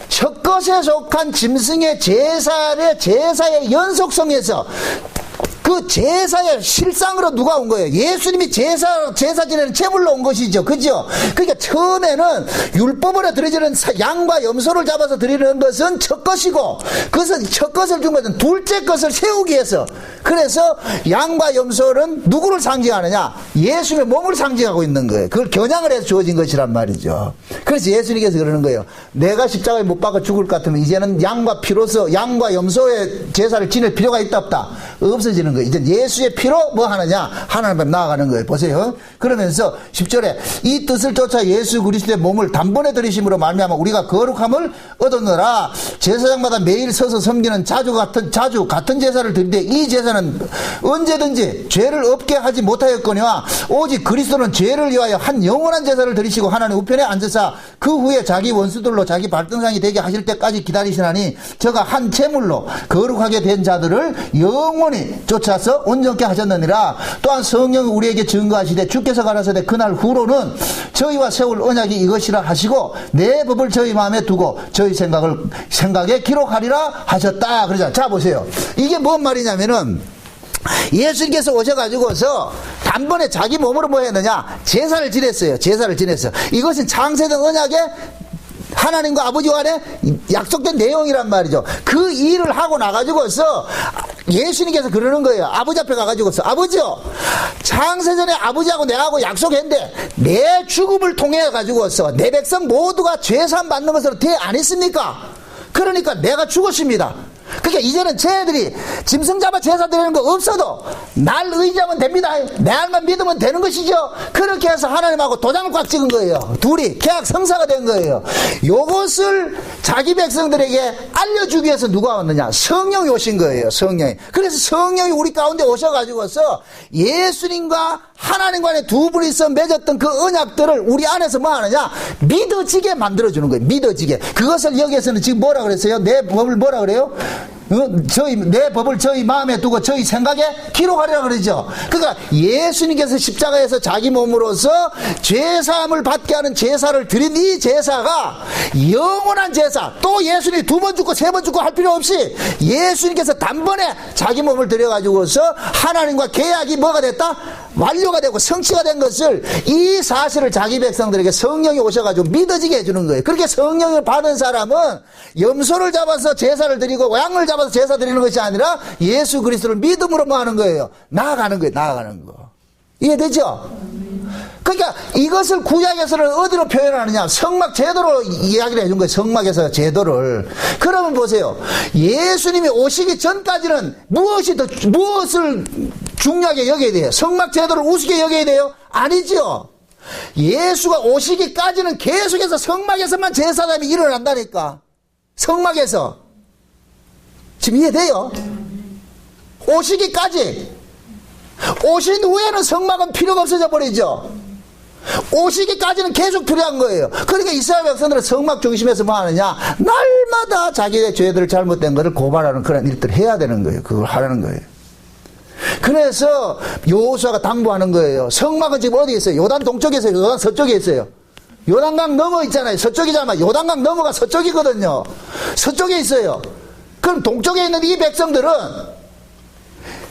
첫 것에 속한 짐승의 제사의 연속성에서 그 제사의 실상으로 누가 온 거예요? 예수님이 제사 지내는 제물로 온 것이죠. 그죠? 그러니까 처음에는 율법으로 드려지는 양과 염소를 잡아서 드리는 것은 첫 것이고, 그것은 첫 것을 준 것은 둘째 것을 세우기 위해서. 그래서 양과 염소는 누구를 상징하느냐? 예수님의 몸을 상징하고 있는 거예요. 그걸 겨냥을 해서 주어진 것이란 말이죠. 그래서 예수님께서 그러는 거예요. 내가 십자가에 못 박아 죽을 것 같으면 이제는 양과 피로서 양과 염소의 제사를 지낼 필요가 있다 없다? 없어지는 거예요. 이제 예수의 피로 뭐 하느냐? 하나님 앞에 나아가는 거예요. 보세요. 그러면서 10절에 이 뜻을 쫓아 예수 그리스도의 몸을 단번에 들이심으로 말미암아 우리가 거룩함을 얻었노라. 제사장마다 매일 서서 섬기는 자주 같은 제사를 드리되 이 제사는 언제든지 죄를 없게 하지 못하였거니와 오직 그리스도는 죄를 위하여 한 영원한 제사를 드리시고 하나님 우편에 앉으사 그 후에 자기 원수들로 자기 발등상이 되게 하실 때까지 기다리시나니 저가 한 제물로 거룩하게 된 자들을 영원히 쫓아서 온전케 하셨느니라. 또한 성령이 우리에게 증거하시되 주께서 가라사대 그날 후로는 저희와 세울 언약이 이것이라 하시고 내 법을 저희 마음에 두고 저희 생각에 기록하리라 하셨다. 그러자. 자 보세요. 이게 뭔 말이냐면은 예수님께서 오셔가지고서 단번에 자기 몸으로 뭐 했느냐? 제사를 지냈어요. 제사를 지냈어요. 이것은 창세된 언약에 하나님과 아버지 간에 약속된 내용이란 말이죠. 그 일을 하고 나가지고서 예수님께서 그러는 거예요. 아버지 앞에 가가지고서 아버지요, 창세전에 아버지하고 내하고 약속했는데 내 죽음을 통해 가지고서 내 백성 모두가 죄사함 받는 것으로 돼 안 있습니까? 그러니까 내가 죽었습니다. 그러니까 이제는 쟤들이 짐승 잡아 제사 드리는 거 없어도 날 의지하면 됩니다. 내 말만 믿으면 되는 것이죠. 그렇게 해서 하나님하고 도장을 꽉 찍은 거예요. 둘이 계약 성사가 된 거예요. 요것을 자기 백성들에게 알려주기 위해서 누가 왔느냐? 성령이 오신 거예요. 성령이. 그래서 성령이 우리 가운데 오셔가지고서 예수님과 하나님 간에 두 분이서 맺었던 그 언약들을 우리 안에서 뭐 하느냐? 믿어지게 만들어주는 거예요. 믿어지게. 그것을 여기에서는 지금 뭐라 그랬어요? 내 법을 뭐라 그래요? 내 법을 저희 마음에 두고 저희 생각에 기록하리라 그러죠. 그러니까 예수님께서 십자가에서 자기 몸으로서 죄사함을 받게 하는 제사를 드린 이 제사가 영원한 제사, 또 예수님이 두 번 죽고 세 번 죽고 할 필요 없이 예수님께서 단번에 자기 몸을 들여가지고서 하나님과 계약이 뭐가 됐다? 완료가 되고 성취가 된 것을, 이 사실을 자기 백성들에게 성령이 오셔가지고 믿어지게 해주는 거예요. 그렇게 성령을 받은 사람은 염소를 잡아서 제사를 드리고 양을 잡아서 제사 드리는 것이 아니라 예수 그리스도를 믿음으로 뭐 하는 거예요? 나아가는 거예요. 나아가는 거. 이해되죠? 그러니까 이것을 구약에서는 어디로 표현하느냐? 성막 제도로 이야기를 해준 거예요. 성막에서 제도를. 그러면 보세요. 예수님이 오시기 전까지는 무엇을 중요하게 여겨야 돼요? 성막 제도를 우습게 여겨야 돼요? 아니죠. 예수가 오시기까지는 계속해서 성막에서만 제사담이 일어난다니까. 성막에서. 지금 이해돼요? 오시기까지. 오신 후에는 성막은 필요가 없어져 버리죠. 오시기까지는 계속 필요한 거예요. 그러니까 이스라엘 백성들은 성막 중심에서 뭐 하느냐? 날마다 자기의 죄들 잘못된 것을 고발하는 그런 일들을 해야 되는 거예요. 그걸 하라는 거예요. 그래서 여호수아가 당부하는 거예요. 성막은 지금 어디에 있어요? 요단 동쪽에 있어요? 요단 서쪽에 있어요? 요단강 넘어 있잖아요. 서쪽이잖아요. 요단강 넘어가 서쪽이거든요. 서쪽에 있어요. 그럼 동쪽에 있는 이 백성들은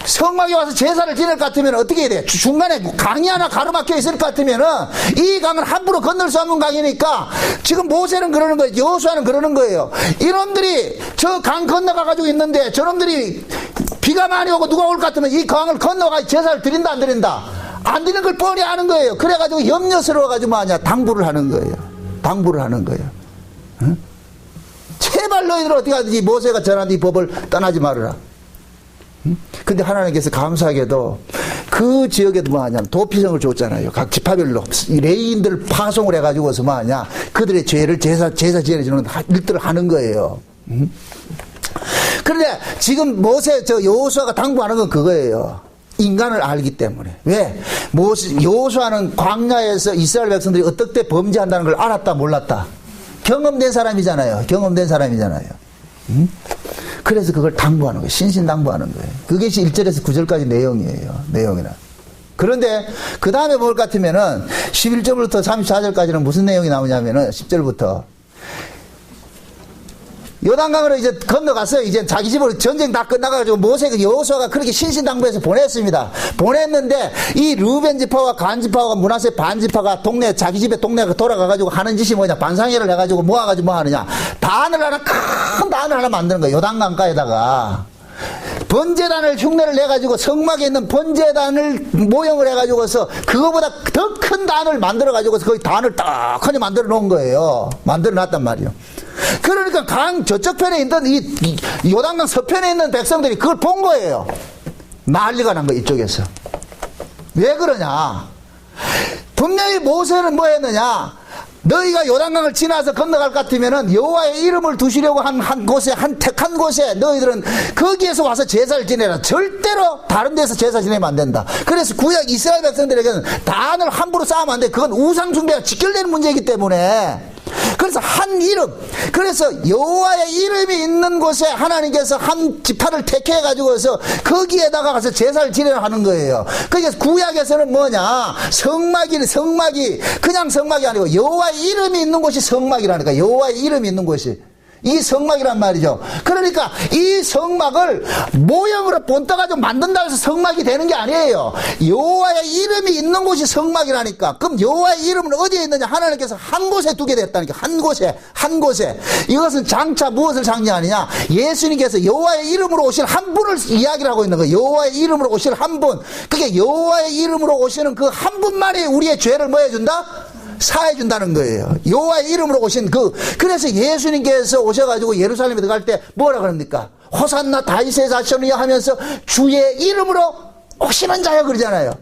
성막에 와서 제사를 지낼 것 같으면 어떻게 해야 돼? 중간에 강이 하나 가로막혀 있을 것 같으면은 이 강은 함부로 건널 수 없는 강이니까 지금 모세는 그러는 거예요. 여호수아는 그러는 거예요. 이놈들이 저 강 건너가 가지고 있는데 저놈들이 비가 많이 오고 누가 올 것 같으면 이 강을 건너가 제사를 드린다 안 드린다? 안 드리는 걸 뻔히 아는 거예요. 그래가지고 염려스러워가지고 뭐하냐? 당부를 하는 거예요. 당부를 하는 거예요. 응? 제발 너희들 어떻게 하든지 모세가 전한 이 법을 떠나지 말아라. 근데 하나님께서 감사하게도 그 지역에도 뭐하냐, 도피성을 줬잖아요. 각 지파별로 레위인들을 파송을 해가지고서 뭐하냐, 그들의 죄를 제사 지내주는 일들을 하는 거예요. 그런데 지금 모세 여호수아가 당부하는 건 그거예요. 인간을 알기 때문에. 왜? 여호수아는 광야에서 이스라엘 백성들이 어떻게 범죄한다는 걸 알았다 몰랐다? 경험된 사람이잖아요. 경험된 사람이잖아요. 그래서 그걸 당부하는 거예요. 신신당부하는 거예요. 그것이 1절에서 9절까지 내용이에요. 내용이나. 그런데 그 다음에 뭘 같으면은 11절부터 34절까지는 무슨 내용이 나오냐면은 10절부터 요단강으로 이제 건너갔어요. 이제 자기 집으로 전쟁 다 끝나가지고 모세가 여호수아가 그렇게 신신당부해서 보냈습니다. 보냈는데 이 르우벤 지파와 간 지파와 므낫세 반 지파가 동네 자기 집에 동네가 돌아가가지고 하는 짓이 뭐냐? 반상회를 해가지고 모아가지고 뭐 하느냐? 단을 하나 큰 단을 하나 만드는 거예요. 요단강가에다가. 번제단을 흉내를 내가지고 성막에 있는 번제단을 모형을 해가지고서 그거보다 더 큰 단을 만들어가지고서 거기 단을 딱하니 만들어 놓은 거예요. 만들어 놨단 말이에요. 그러니까 강 저쪽 편에 있던 이 요단강 서편에 있는 백성들이 그걸 본 거예요. 난리가 난 거예요. 이쪽에서. 왜 그러냐? 분명히 모세는 뭐 했느냐? 너희가 요단강을 지나서 건너갈 것 같으면은 여호와의 이름을 두시려고 한 곳에 한 택한 곳에 너희들은 거기에서 와서 제사를 지내라. 절대로 다른 데서 제사 지내면 안 된다. 그래서 구약 이스라엘 백성들에게는 단을 함부로 쌓으면 안 돼. 그건 우상 숭배가 직결되는 문제이기 때문에. 그래서 한 이름, 그래서 여호와의 이름이 있는 곳에 하나님께서 한 지파를 택해 가지고서 거기에다가 가서 제사를 지내라 하는 거예요. 그래서 구약에서는 뭐냐? 성막이 그냥 성막이 아니고 여호와의 이름이 있는 곳이 성막이라니까. 여호와의 이름이 있는 곳이 이 성막이란 말이죠. 그러니까 이 성막을 모형으로 본떠가지고 만든다고 해서 성막이 되는 게 아니에요. 여호와의 이름이 있는 곳이 성막이라니까. 그럼 여호와의 이름은 어디에 있느냐? 하나님께서 한 곳에 두게 됐다니까. 한 곳에. 이것은 장차 무엇을 상징하느냐? 예수님께서 여호와의 이름으로 오실 한 분을 이야기를 하고 있는 거예요. 여호와의 이름으로 오실 한 분. 그게 여호와의 이름으로 오시는 그 한 분만이 우리의 죄를 뭐 해준다? 사해 준다는 거예요. 여호와의 이름으로 오신 그래서 예수님께서 오셔가지고 예루살렘에 들어갈 때 뭐라 그럽니까? 호산나 다윗의 자손이여 하면서 주의 이름으로 오시는 자여 그러잖아요.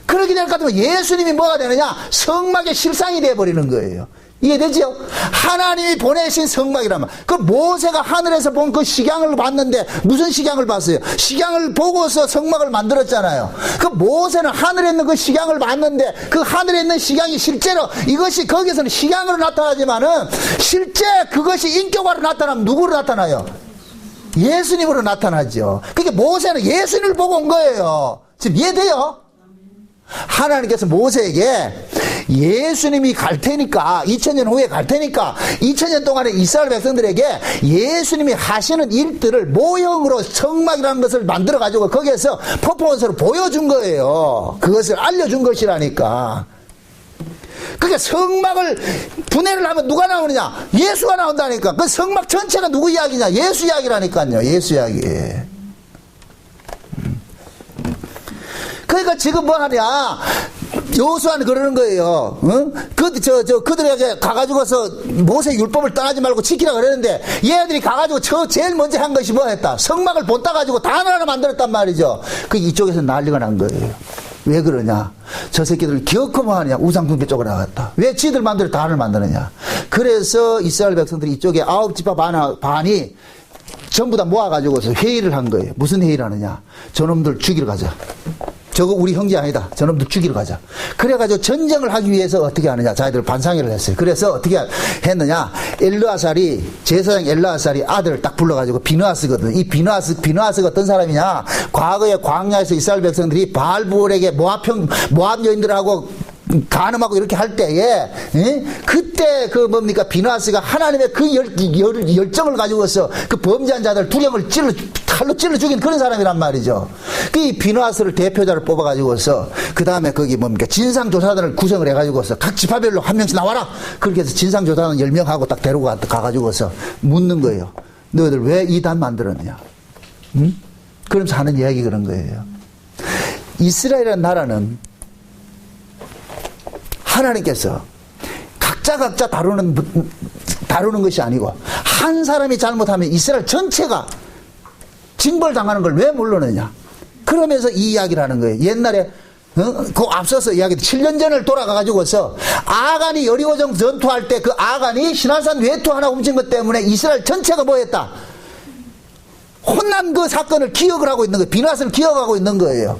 그렇게 될 것 같으면 예수님이 뭐가 되느냐? 성막의 실상이 되어버리는 거예요. 이해되죠? 하나님이 보내신 성막이란 말. 그 모세가 하늘에서 본 그 식양을 봤는데 무슨 식양을 봤어요? 식양을 보고서 성막을 만들었잖아요. 그 모세는 하늘에 있는 그 식양을 봤는데 그 하늘에 있는 식양이 실제로 이것이 거기서는 식양으로 나타나지만은 실제 그것이 인격화로 나타나면 누구로 나타나요? 예수님으로 나타나죠. 그러니까 모세는 예수님을 보고 온 거예요. 지금 이해돼요? 하나님께서 모세에게 예수님이 갈 테니까 2000년 후에 갈 테니까 2000년 동안에 이스라엘 백성들에게 예수님이 하시는 일들을 모형으로 성막이라는 것을 만들어 가지고 거기에서 퍼포먼스로 보여준 거예요. 그것을 알려준 것이라니까. 그러니까 성막을 분해를 하면 누가 나오느냐? 예수가 나온다니까. 그 성막 전체가 누구 이야기냐? 예수 이야기라니까요. 예수 이야기. 그러니까 지금 뭐 하냐? 여호수아는 그러는 거예요. 그들에게 가가지고서 모세 율법을 떠나지 말고 지키라 그랬는데 얘들이 가가지고 제일 먼저 한 것이 뭐 했다? 성막을 본따 가지고 단을 하나 만들었단 말이죠. 그 이쪽에서 난리가 난 거예요. 왜 그러냐? 저 새끼들 기어코 뭐 하냐? 우상숭배 쪽으로 나갔다. 왜 지들 마음대로 단을 만드느냐? 그래서 이스라엘 백성들이 이쪽에 9지파 반이 전부 다 모아가지고서 회의를 한 거예요. 무슨 회의를 하느냐? 저놈들 죽이러 가자. 저거 우리 형제 아니다. 저놈들 죽이러 가자. 그래가지고 전쟁을 하기 위해서 어떻게 하느냐. 자기들 반상회를 했어요. 그래서 어떻게 했느냐. 제사장 엘르아살이 아들을 딱 불러가지고 비느하스거든. 이 비느하스가 어떤 사람이냐. 과거에 광야에서 이스라엘 백성들이 바알부올에게 모압 여인들하고 간음하고 이렇게 할 때에 그때 비느하스가 하나님의 그 열정을 가지고서 그 범죄한 자들 두령을 칼로 찔러 죽인 그런 사람이란 말이죠. 이 비느하스를 대표자를 뽑아가지고서 그 다음에 거기 진상조사단을 구성을 해가지고서 각 지파별로 한 명씩 나와라. 그렇게 해서 진상조사단 10명하고 딱 데리고 가가지고서 묻는 거예요. 너희들 왜 이 단 만들었느냐? 그러면서 하는 이야기 그런 거예요. 이스라엘이라는 나라는 하나님께서 각자 다루는 것이 아니고 한 사람이 잘못하면 이스라엘 전체가 징벌당하는 걸 왜 모르느냐. 그러면서 이 이야기를 하는 거예요. 옛날에 그 앞서서 이야기 7년 전을 돌아가가지고서 아간이 여리고성 전투할 때 그 아간이 시날산 외투 하나 훔친 것 때문에 이스라엘 전체가 뭐 했다? 혼난 그 사건을 기억을 하고 있는 거예요. 비느하스를 기억하고 있는 거예요.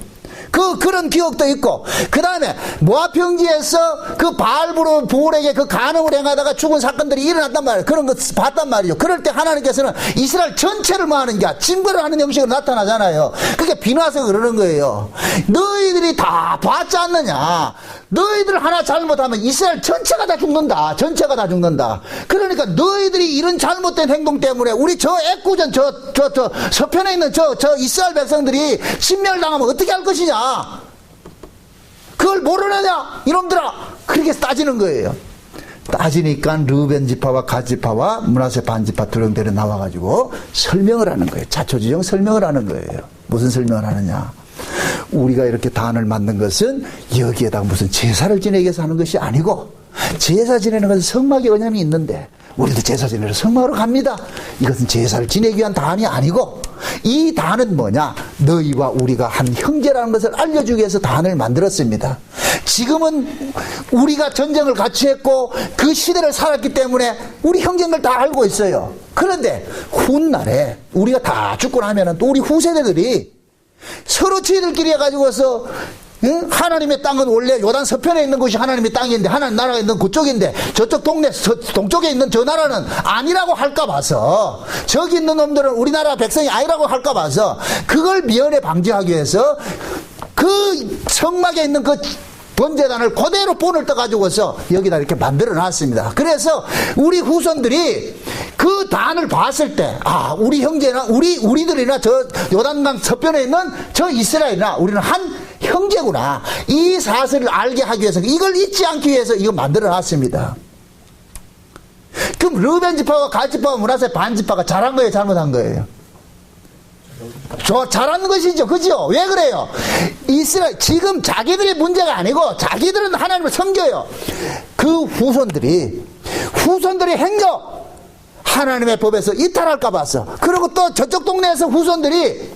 그런 기억도 있고, 그 다음에 모압 평지에서 그 바알부올에게 그 간음을 행하다가 죽은 사건들이 일어났단 말이에요. 그런 거 봤단 말이죠. 그럴 때 하나님께서는 이스라엘 전체를 뭐 하는 게 징벌을 하는 형식으로 나타나잖아요. 그게 비느하스가 그러는 거예요. 너희들이 다 봤지 않느냐? 너희들 하나 잘못하면 이스라엘 전체가 다 죽는다. 전체가 다 죽는다. 그러니까 너희들이 이런 잘못된 행동 때문에 우리 저 애꿎은 저 서편에 있는 저 이스라엘 백성들이 신멸당하면 어떻게 할 것이냐. 그걸 모르느냐 이놈들아. 그렇게 따지는 거예요. 따지니까 르벤 지파와 갓 지파와 므낫세 반 지파 두령들이 나와가지고 설명을 하는 거예요. 자초지종 설명을 하는 거예요. 무슨 설명을 하느냐. 우리가 이렇게 단을 만든 것은 여기에다가 무슨 제사를 지내기 위해서 하는 것이 아니고, 제사 지내는 것은 성막의 언약이 있는데 우리도 제사 지내러 성막으로 갑니다. 이것은 제사를 지내기 위한 단이 아니고, 이 단은 뭐냐, 너희와 우리가 한 형제라는 것을 알려주기 위해서 단을 만들었습니다. 지금은 우리가 전쟁을 같이 했고 그 시대를 살았기 때문에 우리 형제인 걸 다 알고 있어요. 그런데 훗날에 우리가 다 죽고 나면은 또 우리 후세대들이 서로 지들끼리 해가지고서, 응? 하나님의 땅은 원래 요단 서편에 있는 곳이 하나님의 땅인데 하나님 나라가 있는 그쪽인데 저쪽 동네 동쪽에 있는 저 나라는 아니라고 할까 봐서, 저기 있는 놈들은 우리나라 백성이 아니라고 할까 봐서 그걸 미연에 방지하기 위해서 그 성막에 있는 그 번제단을 그대로 본을 떠가지고서 여기다 이렇게 만들어 놨습니다. 그래서 우리 후손들이 그 단을 봤을 때, 아, 우리 형제나 우리들이나 저 요단강 서편에 있는 저 이스라엘이나 우리는 한 형제구나, 이 사실을 알게 하기 위해서, 이걸 잊지 않기 위해서 이거 만들어 놨습니다. 그럼 르벤 지파와 갓 지파와 므낫세 반 지파가 잘한 거예요, 잘못한 거예요? 잘하는 것이죠. 그죠? 왜 그래요? 이스라엘, 지금 자기들의 문제가 아니고 자기들은 하나님을 섬겨요. 그 후손들이 행여 하나님의 법에서 이탈할까 봐서, 그리고 또 저쪽 동네에서 후손들이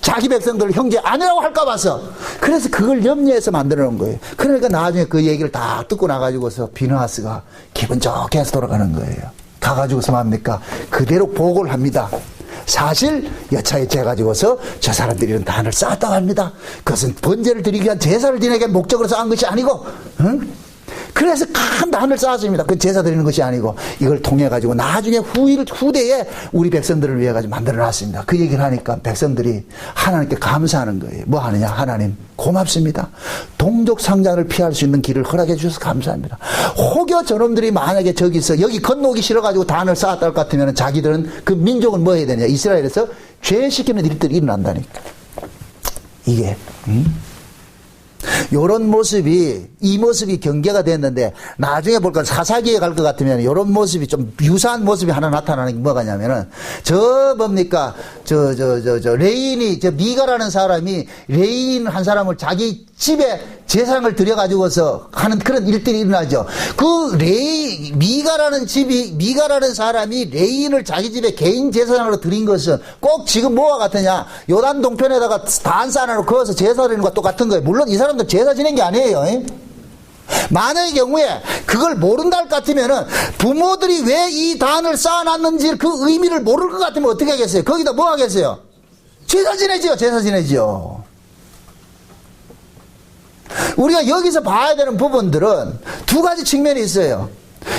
자기 백성들 형제 아니라고 할까 봐서, 그래서 그걸 염려해서 만들어 놓은 거예요. 그러니까 나중에 그 얘기를 다 듣고 나가지고서 비느하스가 기분 좋게 해서 돌아가는 거예요. 가가지고서 뭡니까? 그대로 보고를 합니다. 사실 여차에 재가지고서 저 사람들이 이런 단을 쌓았다고 합니다. 그것은 번제를 드리기 위한 제사를 지내기 위한 목적으로 쌓은 것이 아니고, 응? 그래서 큰 단을 쌓았습니다. 그 제사 드리는 것이 아니고 이걸 통해 가지고 나중에 후대에 우리 백성들을 위해 가지고 만들어 놨습니다. 그 얘기를 하니까 백성들이 하나님께 감사하는 거예요. 뭐 하느냐? 하나님 고맙습니다. 동족 상잔을 피할 수 있는 길을 허락해 주셔서 감사합니다. 혹여 저놈들이 만약에 저기서 여기 건너오기 싫어 가지고 단을 쌓았다 할 것 같으면 자기들은 그 민족은 뭐 해야 되냐? 이스라엘에서 죄시키는 일들이 일어난다니까. 이게 요런 모습이, 이 모습이 경계가 됐는데, 나중에 볼까 사사기에 갈 것 같으면 요런 모습이 좀 유사한 모습이 하나 나타나는 게 뭐가냐면은, 뭡니까, 레인이, 미가라는 사람이 레인 한 사람을 자기 집에 제상을 들여가지고서 하는 그런 일들이 일어나죠. 그 미가라는 사람이 레인을 자기 집에 개인 제사장으로 들인 것은 꼭 지금 뭐와 같으냐, 요단 동편에다가 단 쌓아놓고 거기서 제사 드리는 것과 똑같은 거예요. 물론 이 사람들 제사 지낸 게 아니에요. 만약의 경우에 그걸 모른다 할 것 같으면은, 부모들이 왜 이 단을 쌓아놨는지 그 의미를 모를 것 같으면 어떻게 하겠어요? 거기다 뭐 하겠어요? 제사 지내지요. 제사 지내지요. 우리가 여기서 봐야 되는 부분들은 두 가지 측면이 있어요.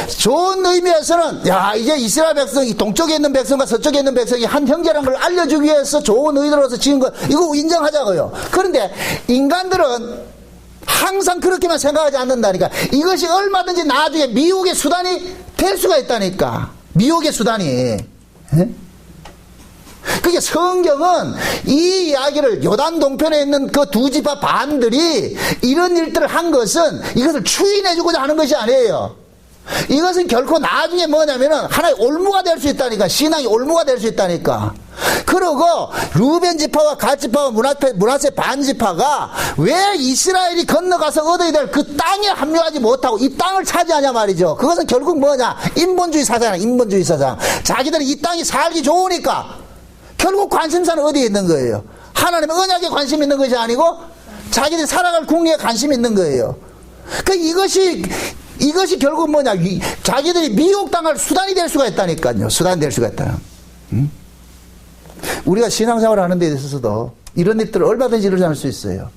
좋은 의미에서는, 야, 이제 이스라엘 백성이 동쪽에 있는 백성과 서쪽에 있는 백성이 한 형제라는 걸 알려주기 위해서 좋은 의도로서 지은 거, 이거 인정하자고요. 그런데 인간들은 항상 그렇게만 생각하지 않는다니까. 이것이 얼마든지 나중에 미혹의 수단이 될 수가 있다니까. 미혹의 수단이. 그게 성경은 이 이야기를, 요단 동편에 있는 그 두 지파 반들이 이런 일들을 한 것은 이것을 추인해주고자 하는 것이 아니에요. 이것은 결코 나중에 뭐냐면은 하나의 올무가 될 수 있다니까. 신앙이 올무가 될 수 있다니까. 그리고 르벤 지파와 갓 지파와 므낫세 반 지파가 왜 이스라엘이 건너가서 얻어야 될 그 땅에 합류하지 못하고 이 땅을 차지하냐 말이죠. 그것은 결국 뭐냐? 인본주의 사상이야. 인본주의 사상. 자기들은 이 땅이 살기 좋으니까 결국 관심사는 어디에 있는 거예요? 하나님의 언약에 관심 있는 것이 아니고 자기들이 살아갈 국리에 관심 있는 거예요. 그 이것이 결국 뭐냐? 자기들이 미혹당할 수단이 될 수가 있다니까요. 수단이 될 수가 있다. 우리가 신앙생활을 하는 데 있어서도 이런 일들을 얼마든지 일어날 수 있어요.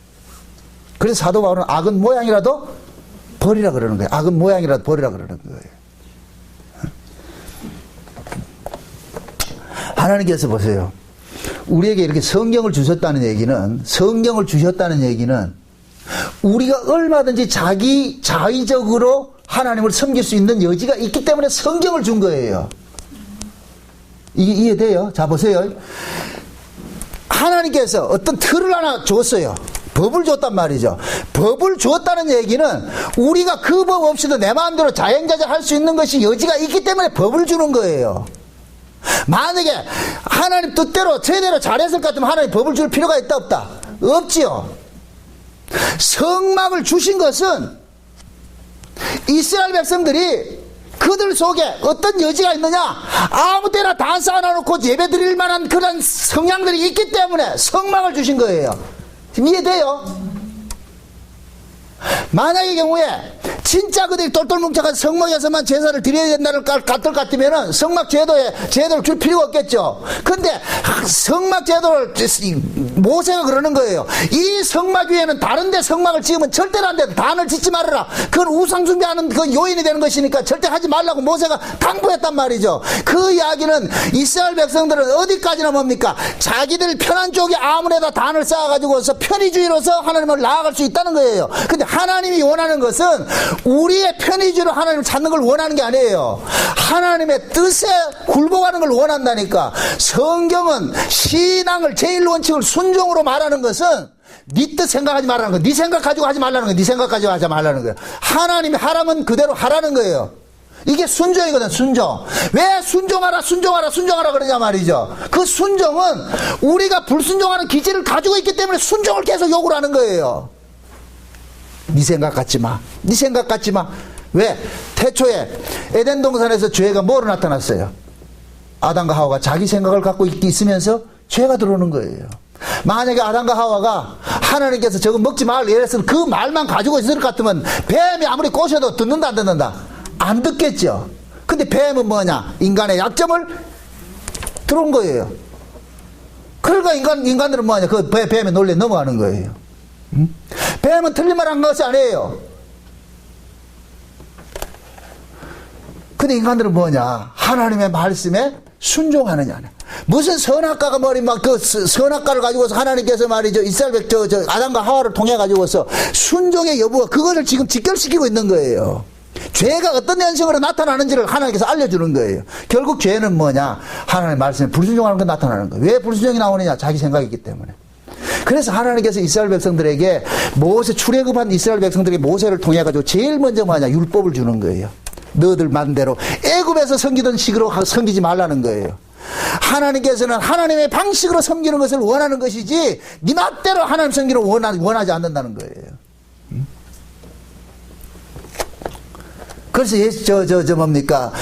그래서 사도 바울은 악은 모양이라도 버리라 그러는 거예요. 악은 모양이라도 버리라 그러는 거예요. 하나님께서 보세요. 우리에게 이렇게 성경을 주셨다는 얘기는 우리가 얼마든지 자의적으로 하나님을 섬길 수 있는 여지가 있기 때문에 성경을 준 거예요. 이게 이해돼요? 자, 보세요. 하나님께서 어떤 틀을 하나 줬어요. 법을 줬단 말이죠. 법을 줬다는 얘기는 우리가 그 법 없이도 내 마음대로 자행자재할 수 있는 것이 여지가 있기 때문에 법을 주는 거예요. 만약에 하나님 뜻대로 제대로 잘했을 것 같으면 하나님 법을 줄 필요가 있다 없다? 없지요. 성막을 주신 것은 이스라엘 백성들이 그들 속에 어떤 여지가 있느냐, 아무 때나 다 쌓아놓고 예배 드릴 만한 그런 성향들이 있기 때문에 성막을 주신 거예요. 지금 이해돼요? 만약의 경우에 진짜 그들이 똘똘 뭉쳐서 성막에서만 제사를 드려야 된다는 것 같으면은 성막 제도를 줄 필요가 없겠죠. 근데 성막 제도를 모세가 그러는 거예요. 이 성막 위에는 다른데 성막을 지으면 절대로 안 돼. 단을 짓지 말아라. 그건 우상 숭배하는 그 요인이 되는 것이니까 절대 하지 말라고 모세가 당부했단 말이죠. 그 이야기는 이스라엘 백성들은 어디까지나 뭡니까? 자기들 편한 쪽에 아무래도 단을 쌓아가지고서 편의주의로서 하나님을 나아갈 수 있다는 거예요. 근데 하나님이 원하는 것은 우리의 편의주의로 하나님을 찾는 걸 원하는 게 아니에요. 하나님의 뜻에 굴복하는 걸 원한다니까. 성경은 신앙을 제일 원칙을 순종으로 말하는 것은 네 뜻 생각하지 말라는 거예요. 네 생각 가지고 하지 말라는 거예요. 네 생각 가지고 하지 말라는 거예요. 하나님이 하라면 그대로 하라는 거예요. 이게 순종이거든. 순종. 왜 순종하라 그러냐 말이죠. 그 순종은 우리가 불순종하는 기질을 가지고 있기 때문에 순종을 계속 요구를 하는 거예요. 네 생각 같지 마. 네 생각 같지 마. 왜? 태초에 에덴 동산에서 죄가 뭐로 나타났어요? 아담과 하와가 자기 생각을 갖고 있으면서 죄가 들어오는 거예요. 만약에 아담과 하와가 하나님께서 저거 먹지 말 이랬으면 그 말만 가지고 있을 것 같으면 뱀이 아무리 꼬셔도 듣는다 안 듣는다? 안 듣겠죠. 근데 뱀은 뭐냐? 인간의 약점을 들어온 거예요. 그러니까 인간들은 뭐냐? 그 뱀에 놀래 넘어가는 거예요. 뱀은 틀린 말 한 것이 아니에요. 근데 인간들은 뭐냐? 하나님의 말씀에 순종하느냐. 무슨 선악과가 막 그 선악과를 가지고서 하나님께서 말이죠. 이스라엘 아담과 하와를 통해 가지고서 순종의 여부가 그것을 지금 직결시키고 있는 거예요. 죄가 어떤 현상으로 나타나는지를 하나님께서 알려주는 거예요. 결국 죄는 뭐냐? 하나님의 말씀에 불순종하는 게 나타나는 거예요. 왜 불순종이 나오느냐? 자기 생각이기 때문에. 그래서 하나님께서 이스라엘 백성들에게 출애굽한 이스라엘 백성들에게 모세를 통해 가지고 제일 먼저 뭐냐? 율법을 주는 거예요. 너들 만대로 애굽에서 섬기던 식으로 섬기지 말라는 거예요. 하나님께서는 하나님의 방식으로 섬기는 것을 원하는 것이지 네 맛대로 하나님 섬기는 원하지 않는다는 거예요. 그래서 뭡니까?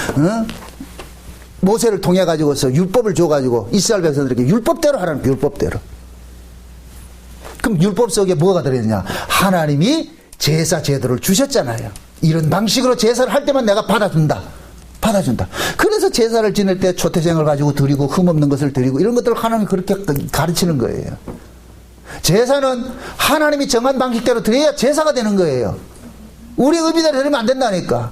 모세를 통해 가지고서 율법을 줘 가지고 이스라엘 백성들에게 율법대로 하라는 거예요. 율법대로. 그럼 율법 속에 뭐가 들어있느냐? 하나님이 제사 제도를 주셨잖아요. 이런 방식으로 제사를 할 때만 내가 받아준다. 그래서 제사를 지낼 때 초태생을 가지고 드리고 흠없는 것을 드리고 이런 것들을 하나님이 그렇게 가르치는 거예요. 제사는 하나님이 정한 방식대로 드려야 제사가 되는 거예요. 우리 의미대로 드리면 안 된다니까.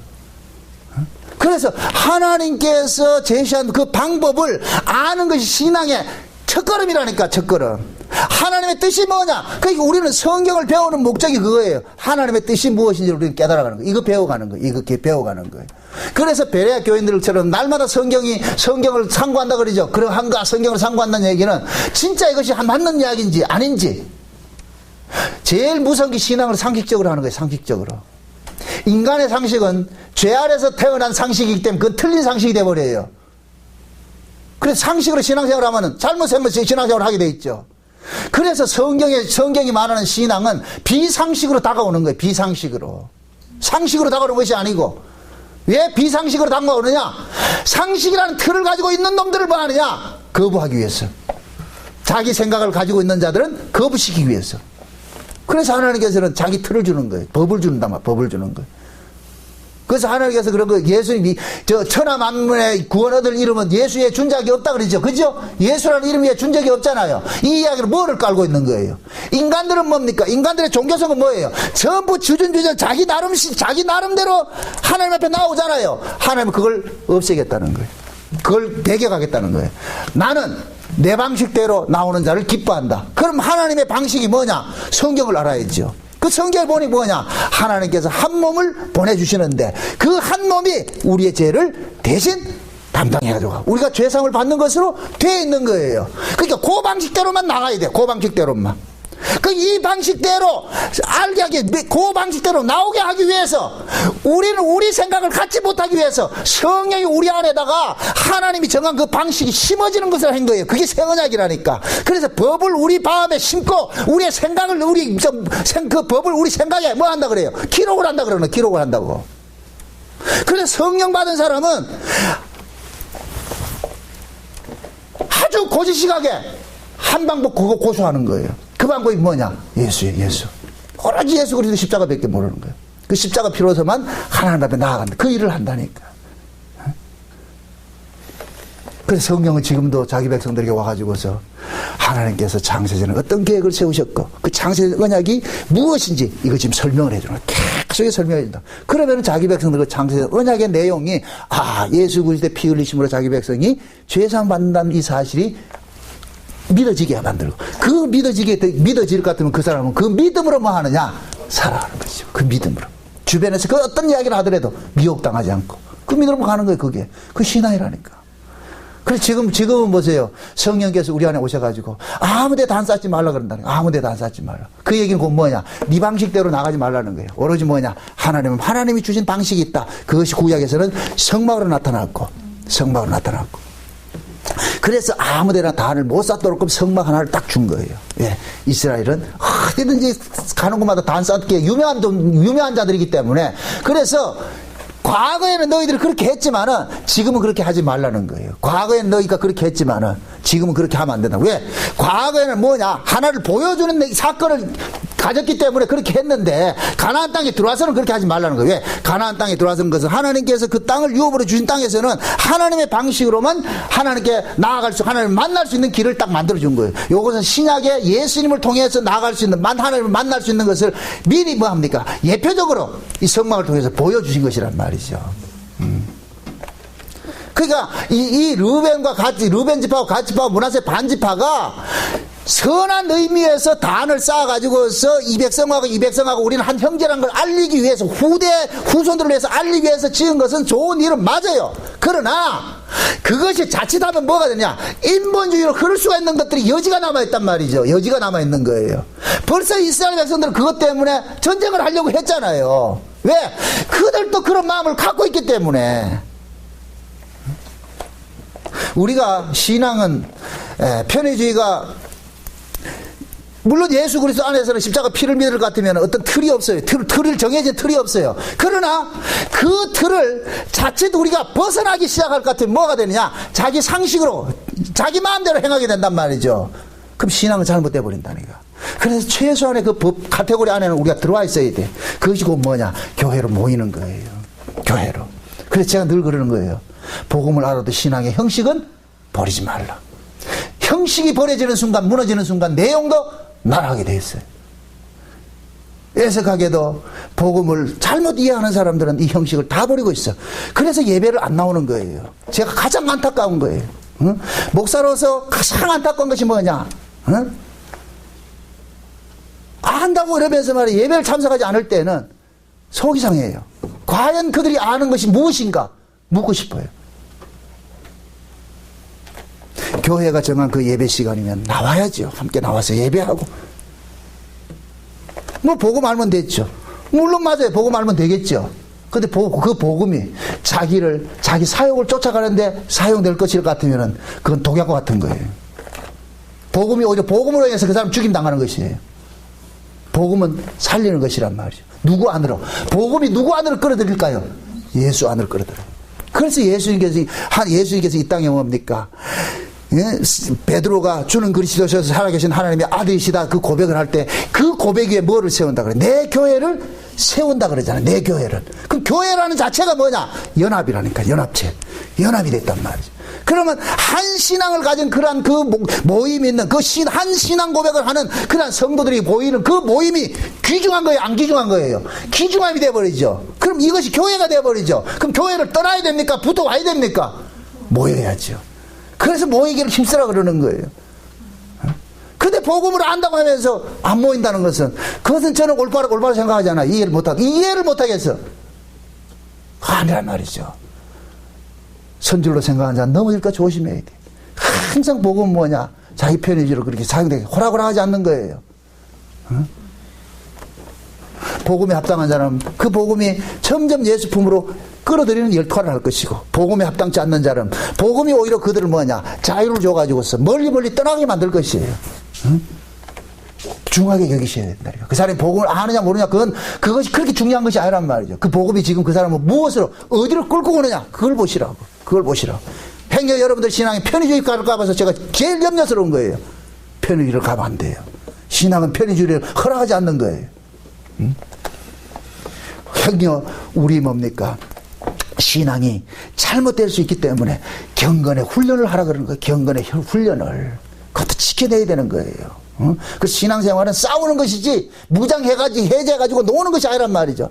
그래서 하나님께서 제시한 그 방법을 아는 것이 신앙의 첫걸음이라니까. 첫걸음. 하나님의 뜻이 뭐냐? 그러니까 우리는 성경을 배우는 목적이 그거예요. 하나님의 뜻이 무엇인지를 우리는 깨달아가는 거예요. 이거 배워가는 거예요. 이거 배워가는 거예요. 그래서 베레아 교인들처럼 날마다 성경을 상고한다 그러죠. 그럼 한가 성경을 상고한다는 얘기는 진짜 이것이 맞는 이야기인지 아닌지. 제일 무서운 게 신앙을 상식적으로 하는 거예요. 상식적으로. 인간의 상식은 죄 아래서 태어난 상식이기 때문에 그건 틀린 상식이 돼버려요. 그래서 상식으로 신앙생활을 하면 잘못하면 신앙생활을 하게 돼 있죠. 그래서 성경이 말하는 신앙은 비상식으로 다가오는 거예요. 비상식으로. 상식으로 다가오는 것이 아니고. 왜 비상식으로 다가오느냐? 상식이라는 틀을 가지고 있는 놈들을 뭐 하느냐? 거부하기 위해서. 자기 생각을 가지고 있는 자들은 거부시키기 위해서. 그래서 하나님께서는 자기 틀을 주는 거예요. 법을 주는 거예요. 그래서 하나님께서 그런 거 예수님이 천하 만민의 구원 얻을 이름은 예수의 준 적이 없다 그러죠. 그죠? 예수라는 이름이 준 적이 없잖아요. 이 이야기를 뭐를 깔고 있는 거예요? 인간들은 뭡니까? 인간들의 종교성은 뭐예요? 전부 주전 자기 나름대로 하나님 앞에 나오잖아요. 하나님은 그걸 없애겠다는 거예요. 그걸 배격하겠다는 거예요. 나는 내 방식대로 나오는 자를 기뻐한다. 그럼 하나님의 방식이 뭐냐? 성경을 알아야죠. 그 성경에 보니 뭐냐? 하나님께서 한 몸을 보내주시는데 그 한 몸이 우리의 죄를 대신 담당해가지고 우리가 죄상을 받는 것으로 되어 있는 거예요. 그러니까 그 방식대로만 나가야 돼. 그 방식대로만. 이 방식대로 알게 하기, 그 방식대로 나오게 하기 위해서 우리는 우리 생각을 갖지 못하기 위해서 성령이 우리 안에다가 하나님이 정한 그 방식이 심어지는 것을 한 거예요. 그게 새 언약이라니까. 그래서 법을 우리 마음에 심고 우리의 생각을 그 법을 우리 생각에 뭐 한다 그래요? 기록을 한다 그러는 기록을 한다고. 그래서 성령 받은 사람은 아주 고지식하게 한 방법 그거 고수하는 거예요. 그 방법이 뭐냐? 예수예요, 예수. 오로지 예수 그리스도 십자가밖에 모르는 거예요. 그 십자가 필요서만 하나님 앞에 나아간다. 그 일을 한다니까. 그래서 성령은 지금도 자기 백성들에게 와가지고서 하나님께서 창세전에 어떤 계획을 세우셨고 그 창세전 언약이 무엇인지 이거 지금 설명을 해주는 거예요. 계속 설명해 준다. 그러면 자기 백성들 그 창세전 언약의 내용이 예수 그리스도의 피 흘리심으로 자기 백성이 죄상 받는다는 이 사실이 믿어지게 만들고 그 믿어질 것 같으면 그 사람은 그 믿음으로 뭐 하느냐? 살아가는 것이죠. 그 믿음으로. 주변에서 그 어떤 이야기를 하더라도 미혹당하지 않고 그 믿음으로 가는 거예요. 그게. 그 신앙이라니까. 그래서 지금은 보세요. 성령께서 우리 안에 오셔가지고 아무 데도 안 쌓지 말라 그런다는 거예요. 아무 데도 안 쌓지 말라. 그 얘기는 곧 뭐냐? 네 방식대로 나가지 말라는 거예요. 오로지 뭐냐? 하나님이 주신 방식이 있다. 그것이 구약에서는 성막으로 나타났고 그래서 아무 데나 단을 못 쌓도록 성막 하나를 딱 준 거예요. 예. 이스라엘은 어디든지 가는 곳마다 단 쌓기에 유명한 자들이기 때문에 그래서 과거에는 너희들이 그렇게 했지만은 지금은 그렇게 하지 말라는 거예요. 과거에는 너희가 그렇게 했지만은 지금은 그렇게 하면 안 된다. 왜? 과거에는 뭐냐? 하나를 보여주는 사건을 가졌기 때문에 그렇게 했는데 가나안 땅에 들어와서는 그렇게 하지 말라는 거예요. 왜? 가나안 땅에 들어와서는 것은 하나님께서 그 땅을 유업으로 주신 땅에서는 하나님의 방식으로만 하나님께 하나님을 만날 수 있는 길을 딱 만들어 준 거예요. 요것은 신약에 예수님을 통해서 나아갈 수 있는 하나님을 만날 수 있는 것을 미리 뭐 합니까? 예표적으로 이 성막을 통해서 보여주신 것이란 말이죠. 그러니까 이 루벤 지파와 갓 지파와 므낫세 반 지파가 선한 의미에서 단을 쌓아가지고서 이 백성하고 우리는 한 형제라는 걸 알리기 위해서 후손들을 위해서 알리기 위해서 지은 것은 좋은 일은 맞아요. 그러나 그것이 자칫하면 뭐가 되냐? 인본주의로 흐를 수가 있는 것들이 여지가 남아있단 말이죠. 여지가 남아있는 거예요. 벌써 이스라엘 백성들은 그것 때문에 전쟁을 하려고 했잖아요. 왜? 그들도 그런 마음을 갖고 있기 때문에. 우리가 신앙은 편의주의가 물론 예수 그리스도 안에서는 십자가 피를 믿을 것 같으면 어떤 틀이 없어요. 정해진 틀이 없어요. 그러나 그 틀을 자칫 우리가 벗어나기 시작할 것 같으면 뭐가 되느냐? 자기 상식으로 자기 마음대로 행하게 된단 말이죠. 그럼 신앙은 잘못돼 버린다니까. 그래서 최소한의 그 법 카테고리 안에는 우리가 들어와 있어야 돼. 그것이 곧 뭐냐? 교회로 모이는 거예요. 교회로. 그래서 제가 늘 그러는 거예요. 복음을 알아도 신앙의 형식은 버리지 말라. 형식이 버려지는 순간, 무너지는 순간 내용도 날아가게 돼 있어요. 애석하게도 복음을 잘못 이해하는 사람들은 이 형식을 다 버리고 있어. 그래서 예배를 안 나오는 거예요. 제가 가장 안타까운 거예요. 응? 목사로서 가장 안타까운 것이 뭐냐? 응? 안다고 이러면서 말이야. 예배를 참석하지 않을 때는 속이 상해요. 과연 그들이 아는 것이 무엇인가 묻고 싶어요. 교회가 정한 그 예배 시간이면 나와야죠. 함께 나와서 예배하고. 뭐 복음 알면 됐죠. 물론 맞아요. 복음 알면 되겠죠. 근데 그 복음이 자기 사역을 쫓아가는데 사용될 것일 것 같으면은 그건 독약과 같은 거예요. 복음이 오히려 복음으로 인해서 그 사람 죽임 당하는 것이에요. 복음은 살리는 것이란 말이죠. 누구 안으로? 복음이 누구 안으로 끌어들일까요? 예수 안으로 끌어들여요. 그래서 예수님께서 이 땅에 뭡니까? 예? 베드로가 주는 그리스도셔서 살아계신 하나님의 아들이시다 그 고백을 할 때 그 고백 위에 뭐를 세운다 그래? 내 교회를 세운다 그러잖아. 내 교회를. 그럼 교회라는 자체가 뭐냐? 연합이라니까. 연합체. 연합이 됐단 말이죠. 그러면 한 신앙을 가진 그러한 그 모임이 있는 한 신앙 고백을 하는 그러한 성도들이 보이는 그 모임이 귀중한 거예요? 안 귀중한 거예요? 귀중함이 돼버리죠. 그럼 이것이 교회가 돼버리죠. 그럼 교회를 떠나야 됩니까? 붙어와야 됩니까? 모여야죠. 그래서 모이기를 힘쓰라 그러는 거예요. 근데 복음을 안다고 하면서 안 모인다는 것은, 그것은 저는 올바로 생각하잖아. 이해를 못하겠어. 아니란 말이죠. 선질로 생각하는 자는 넘어질까 조심해야 돼. 항상 복음은 뭐냐? 자기 편의지로 그렇게 자기에게 호락호락하지 않는 거예요. 응? 복음에 합당한 자는 그 복음이 점점 예수 품으로 끌어들이는 역할을 할 것이고, 복음에 합당치 않는 자는 복음이 오히려 그들을 뭐냐? 자유를 줘가지고서 멀리 떠나게 만들 것이에요. 응? 중하게 여기셔야 된다. 그 사람이 복음을 아느냐 모르냐, 그것이 그렇게 중요한 것이 아니란 말이죠. 그 복음이 지금 그 사람을 무엇으로, 어디로 끌고 오느냐, 그걸 보시라고. 행여 여러분들 신앙이 편의주의 갈까 봐서 제가 제일 염려스러운 거예요. 편의주의를 가면 안 돼요. 신앙은 편의주의를 허락하지 않는 거예요. 응? 행여 우리 뭡니까? 신앙이 잘못될 수 있기 때문에 경건의 훈련을 하라 그러는 거예요. 경건의 훈련을. 그것도 지켜내야 되는 거예요. 응? 그 신앙생활은 싸우는 것이지, 무장해가지고 해제해가지고 노는 것이 아니란 말이죠.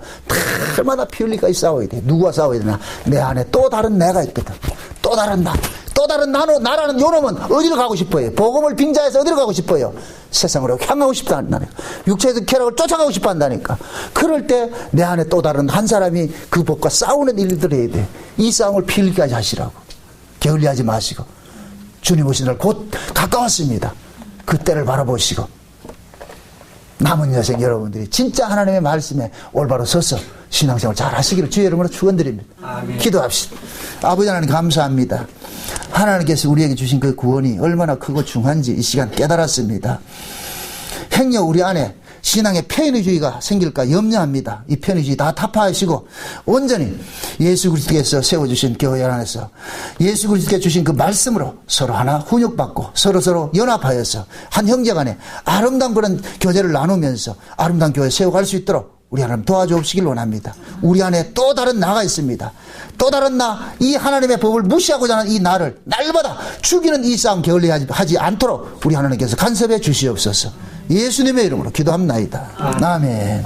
날마다 피 흘리까지 싸워야 돼. 누구와 싸워야 되나? 내 안에 또 다른 내가 있거든. 또 다른 나라는 요놈은 어디로 가고 싶어요? 복음을 빙자해서 어디로 가고 싶어요? 세상으로 향하고 싶다 한다니까. 육체의 쾌락을 쫓아가고 싶어 한다니까. 그럴 때 내 안에 또 다른 한 사람이 그 법과 싸우는 일들을 해야 돼. 이 싸움을 피 흘리까지 하시라고. 게을리하지 마시고. 주님 오신 날 곧 가까웠습니다. 그때를 바라보시고, 남은 여생 여러분들이 진짜 하나님의 말씀에 올바로 서서 신앙생활 잘 하시기를 주의 이름으로 축원드립니다. 아멘. 기도합시다. 아버지 하나님 감사합니다. 하나님께서 우리에게 주신 그 구원이 얼마나 크고 중요한지 이 시간 깨달았습니다. 행여 우리 안에 신앙의 편의주의가 생길까 염려합니다. 이 편의주의 다 타파하시고 온전히 예수 그리스도께서 세워주신 교회 안에서 예수 그리스도께 주신 그 말씀으로 서로 하나 훈육받고 서로 연합하여서 한 형제간에 아름다운 그런 교제를 나누면서 아름다운 교회 세워갈 수 있도록 우리 하나님 도와주시길 원합니다. 우리 안에 또 다른 나가 있습니다. 또 다른 이 하나님의 법을 무시하고자 하는 이 나를 날마다 죽이는 이 싸움 게을리하지 않도록 우리 하나님께서 간섭해 주시옵소서. 예수님의 이름으로 기도합나이다. 아멘.